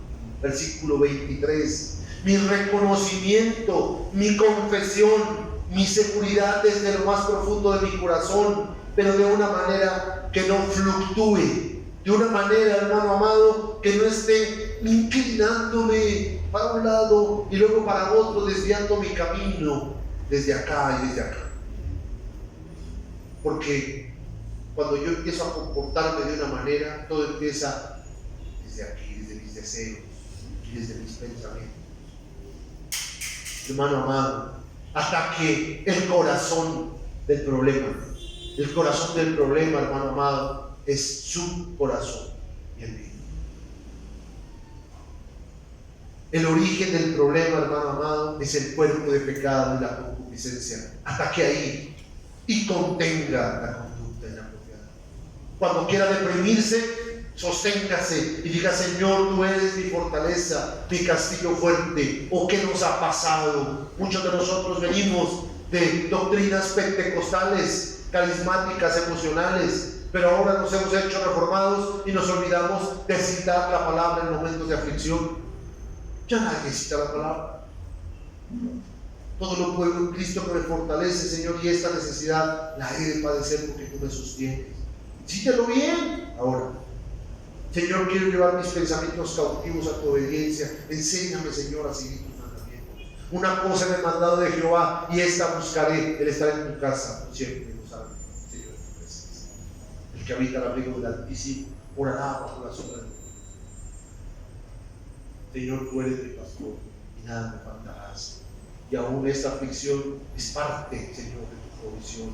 versículo 23, mi reconocimiento, mi confesión, mi seguridad desde lo más profundo de mi corazón, pero de una manera que no fluctúe. De una manera, hermano amado, que no esté inclinándome para un lado y luego para otro, desviando mi camino desde acá y desde acá. Porque cuando yo empiezo a comportarme de una manera, todo empieza desde aquí, desde mis deseos y desde mis pensamientos. Hermano amado, ataque el corazón del problema. El corazón del problema, hermano amado, es su corazón y el mío. El origen del problema, hermano amado, es el cuerpo de pecado y la concupiscencia. Ataque ahí y contenga la conducta inapropiada. Cuando quiera deprimirse, sosténgase y diga: Señor, tú eres mi fortaleza, mi castillo fuerte. ¿O qué nos ha pasado? Muchos de nosotros venimos de doctrinas pentecostales, carismáticas, emocionales, pero ahora nos hemos hecho reformados y nos olvidamos de citar la palabra en momentos de aflicción. Ya nadie cita la palabra. Todo lo puedo en Cristo que me fortalece, Señor, y esta necesidad la he de padecer porque tú me sostienes. Cítelo bien. Ahora, Señor, quiero llevar mis pensamientos cautivos a tu obediencia. Enséñame, Señor, a seguir tus mandamientos. Una cosa me he mandado de Jehová y esta buscaré: el estar en tu casa siempre. Que habita el abrigo del Altísimo morará bajo la sombra de Dios. Señor, tú eres mi pastor y nada me faltarás. Y aún esta aflicción es parte, Señor, de tu provisión.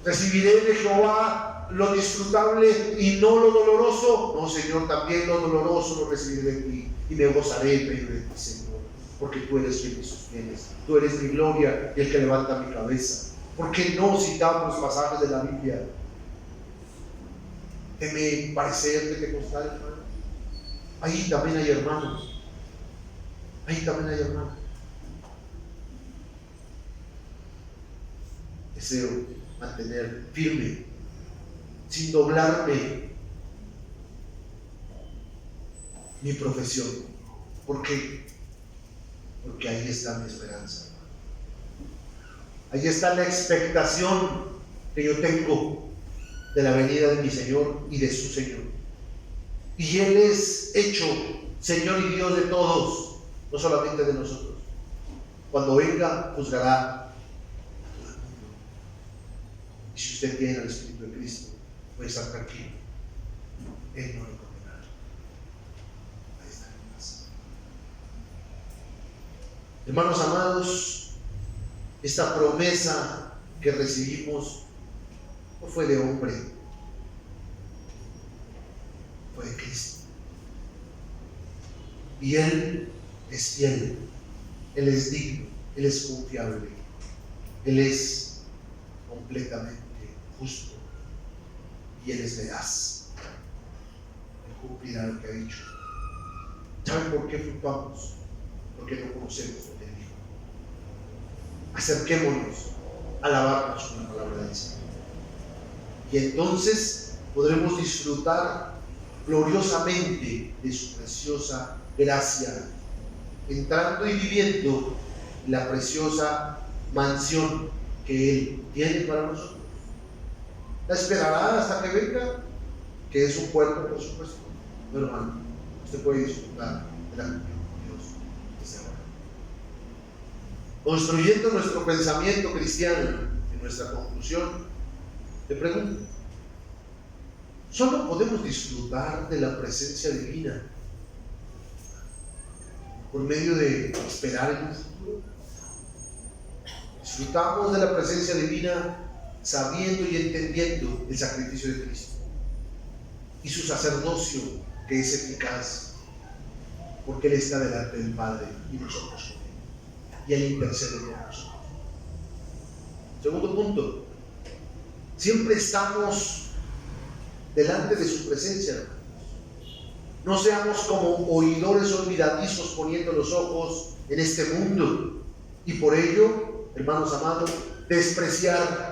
Recibiré de Jehová lo disfrutable y no lo doloroso. No, Señor, también lo doloroso lo recibiré de ti y me gozaré en medio de ti, Señor, porque tú eres quien me sostienes. Tú eres mi gloria y el que levanta mi cabeza. ¿Por qué no citamos pasajes de la Biblia? Teme parecer pentecostal, hermano. Ahí también hay hermanos. Ahí también hay hermanos. Deseo mantener firme, sin doblarme, mi profesión. ¿Por qué? Porque ahí está mi esperanza. Ahí está la expectación que yo tengo de la venida de mi Señor y de su Señor. Y Él es hecho Señor y Dios de todos, no solamente de nosotros. Cuando venga, juzgará a todo el mundo. Y si usted tiene el Espíritu de Cristo, puede estar tranquilo. Él no lo condenará. Ahí está en paz. Hermanos amados, esta promesa que recibimos no fue de hombre, fue de Cristo. Y Él es fiel, Él es digno, Él es confiable, Él es completamente justo y Él es veraz. Él cumplirá lo que ha dicho. ¿Saben por qué fluctuamos? Porque no conocemos lo que Él dijo. Acerquémonos a alabarnos con la palabra del Señor. Y entonces podremos disfrutar gloriosamente de su preciosa gracia, entrando y viviendo la preciosa mansión que Él tiene para nosotros. La esperará hasta que venga, que es un cuerpo, por supuesto. No, hermano, usted puede disfrutar de la comunión con Dios desde ahora. Construyendo nuestro pensamiento cristiano en nuestra conclusión, le pregunto, ¿solo podemos disfrutar de la presencia divina por medio de esperar en un futuro? Disfrutamos de la presencia divina sabiendo y entendiendo el sacrificio de Cristo y su sacerdocio, que es eficaz, porque Él está delante del Padre y nosotros con Él, y Él intercede por nosotros. Segundo punto, siempre estamos delante de su presencia, hermanos. No seamos como oidores olvidadizos poniendo los ojos en este mundo y por ello, hermanos amados, despreciar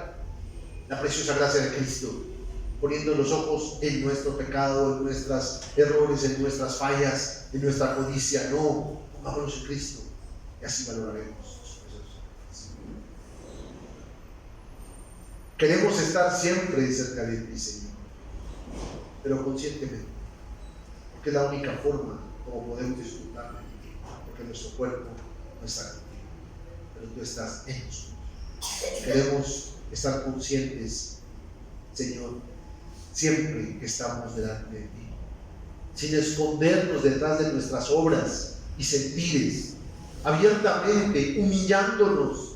la preciosa gracia de Cristo, poniendo los ojos en nuestro pecado, en nuestros errores, en nuestras fallas, en nuestra codicia. No, pongámonos en Cristo y así valoraremos. Queremos estar siempre cerca de ti, Señor, pero conscientemente, porque es la única forma como podemos disfrutar de ti, porque nuestro cuerpo no está contigo, pero tú estás en nosotros. Queremos estar conscientes, Señor, siempre que estamos delante de ti, sin escondernos detrás de nuestras obras y sentires, abiertamente, humillándonos,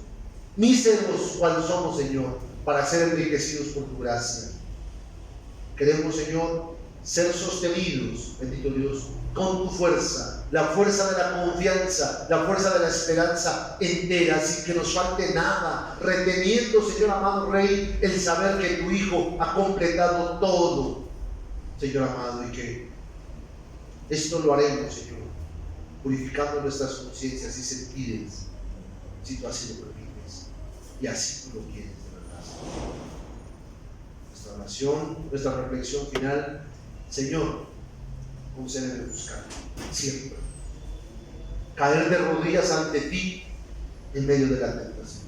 míseros cual somos, Señor, para ser enriquecidos por tu gracia. Queremos, Señor, ser sostenidos, bendito Dios, con tu fuerza, la fuerza de la confianza, la fuerza de la esperanza entera, sin que nos falte nada, reteniendo, Señor amado Rey, el saber que tu Hijo ha completado todo, Señor amado, y que esto lo haremos, Señor, purificando nuestras conciencias y sentires, si tú así lo permites, y así tú lo quieres, de verdad. Nuestra oración, nuestra reflexión final, Señor, concédeme buscar siempre, caer de rodillas ante ti en medio de la tentación,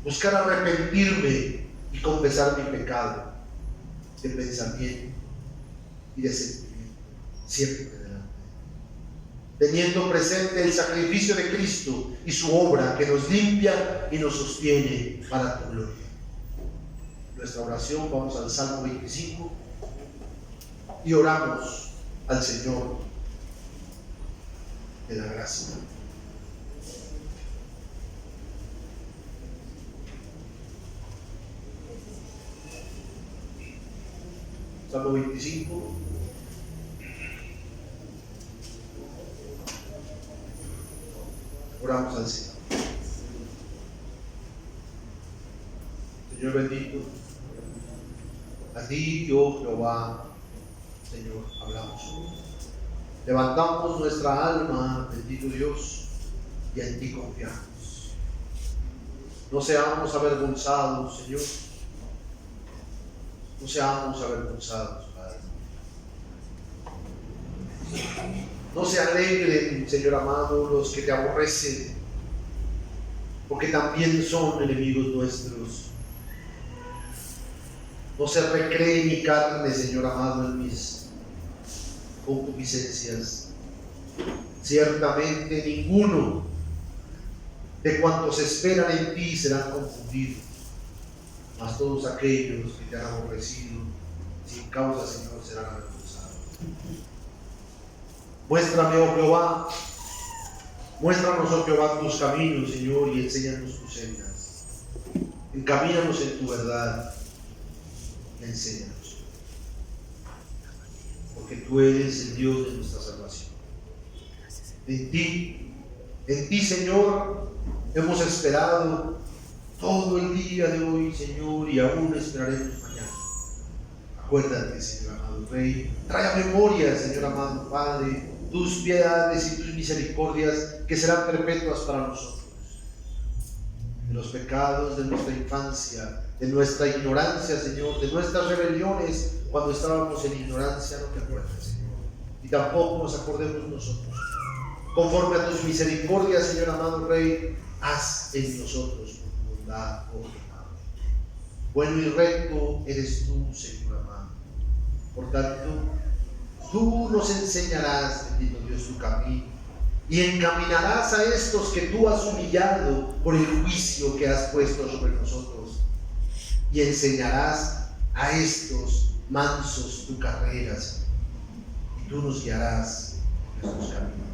buscar arrepentirme y confesar mi pecado de pensamiento y de sentimiento, siempre delante, teniendo presente el sacrificio de Cristo y su obra que nos limpia y nos sostiene para tu gloria. Nuestra oración, vamos al Salmo 25 y oramos al Señor de la gracia. Salmo 25. Oramos al Señor. Señor bendito, a ti, oh Jehová, Señor, hablamos hoy. Levantamos nuestra alma, bendito Dios, y en ti confiamos. No seamos avergonzados, Señor. No seamos avergonzados, Padre. No se alegren, Señor amado, los que te aborrecen, porque también son enemigos nuestros. No se recree mi carne, Señor amado, en mis concupiscencias. Ciertamente ninguno de cuantos esperan en ti serán confundidos, mas todos aquellos que te han aborrecido sin causa, Señor, serán avergonzados. Muéstrame, oh Jehová, muéstranos, oh Jehová, tus caminos, Señor, y enséñanos tus sendas. Encamínanos en tu verdad y enséñanos, porque tú eres el Dios de nuestra salvación. En ti, Señor, hemos esperado todo el día de hoy, Señor, y aún esperaremos mañana. Acuérdate, Señor amado Rey, trae a memoria, Señor amado Padre, tus piedades y tus misericordias que serán perpetuas para nosotros. De los pecados de nuestra infancia, de nuestra ignorancia, Señor, de nuestras rebeliones, cuando estábamos en ignorancia, no te acuerdas, Señor, y tampoco nos acordemos nosotros. Conforme a tus misericordias, Señor amado Rey, haz en nosotros tu bondad, oh Jehová. Bueno y recto eres tú, Señor amado. Por tanto, tú nos enseñarás, bendito Dios, tu camino, y encaminarás a estos que tú has humillado por el juicio que has puesto sobre nosotros, y enseñarás a estos mansos tu carrera, Señor, y tú nos guiarás en nuestros caminos.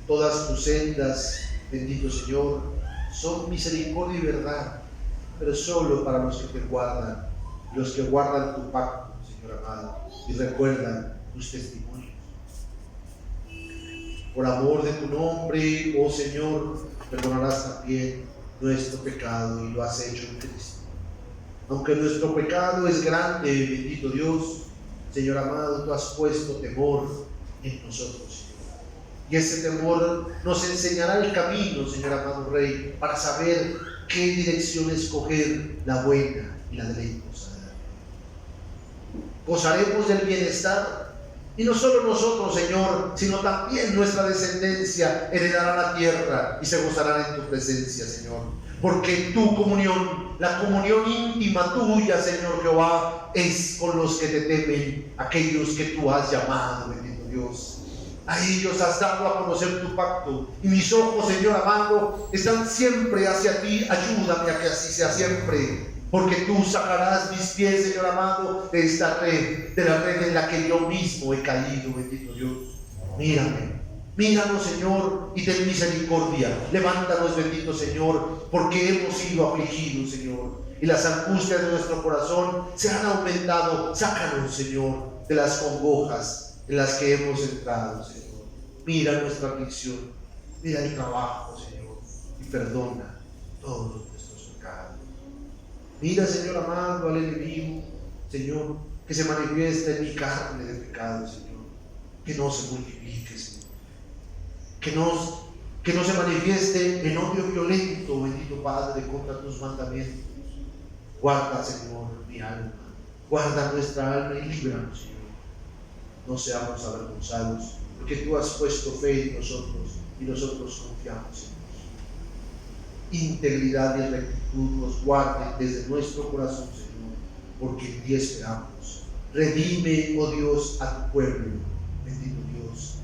Todas tus sendas, bendito Señor, son misericordia y verdad, pero solo para los que te guardan, los que guardan tu pacto, Señor amado, y recuerdan tus testimonios. Por amor de tu nombre, oh Señor, perdonarás también nuestro pecado, y lo has hecho en Cristo. Aunque nuestro pecado es grande, bendito Dios, Señor amado, tú has puesto temor en nosotros, Señor. Y ese temor nos enseñará el camino, Señor amado Rey, para saber qué dirección escoger, la buena y la deleitosa. Gozaremos del bienestar, y no solo nosotros, Señor, sino también nuestra descendencia heredará la tierra y se gozarán en tu presencia, Señor. Porque tu comunión, la comunión íntima tuya, Señor Jehová, es con los que te temen, aquellos que tú has llamado, bendito Dios. A ellos has dado a conocer tu pacto, y mis ojos, Señor amado, están siempre hacia ti. Ayúdame a que así sea siempre, porque tú sacarás mis pies, Señor amado, de esta red, de la red en la que yo mismo he caído, bendito Dios. Míranos, Señor, y ten misericordia. Levántanos, bendito Señor, porque hemos sido afligidos, Señor, y las angustias de nuestro corazón se han aumentado. Sácanos, Señor, de las congojas en las que hemos entrado, Señor. Mira nuestra aflicción, mira el trabajo, Señor, y perdona todos nuestros pecados. Mira, Señor amado, al enemigo, Señor, que se manifiesta en mi carne de pecado, Señor, que no se multiplique, Señor, que no se manifieste en odio violento, bendito Padre, contra tus mandamientos. Guarda, Señor, mi alma, guarda nuestra alma y líbranos, Señor. No seamos avergonzados, porque tú has puesto fe en nosotros y nosotros confiamos en ti. Integridad y rectitud nos guarden desde nuestro corazón, Señor, porque en ti esperamos. Redime, oh Dios, a tu pueblo, bendito Dios,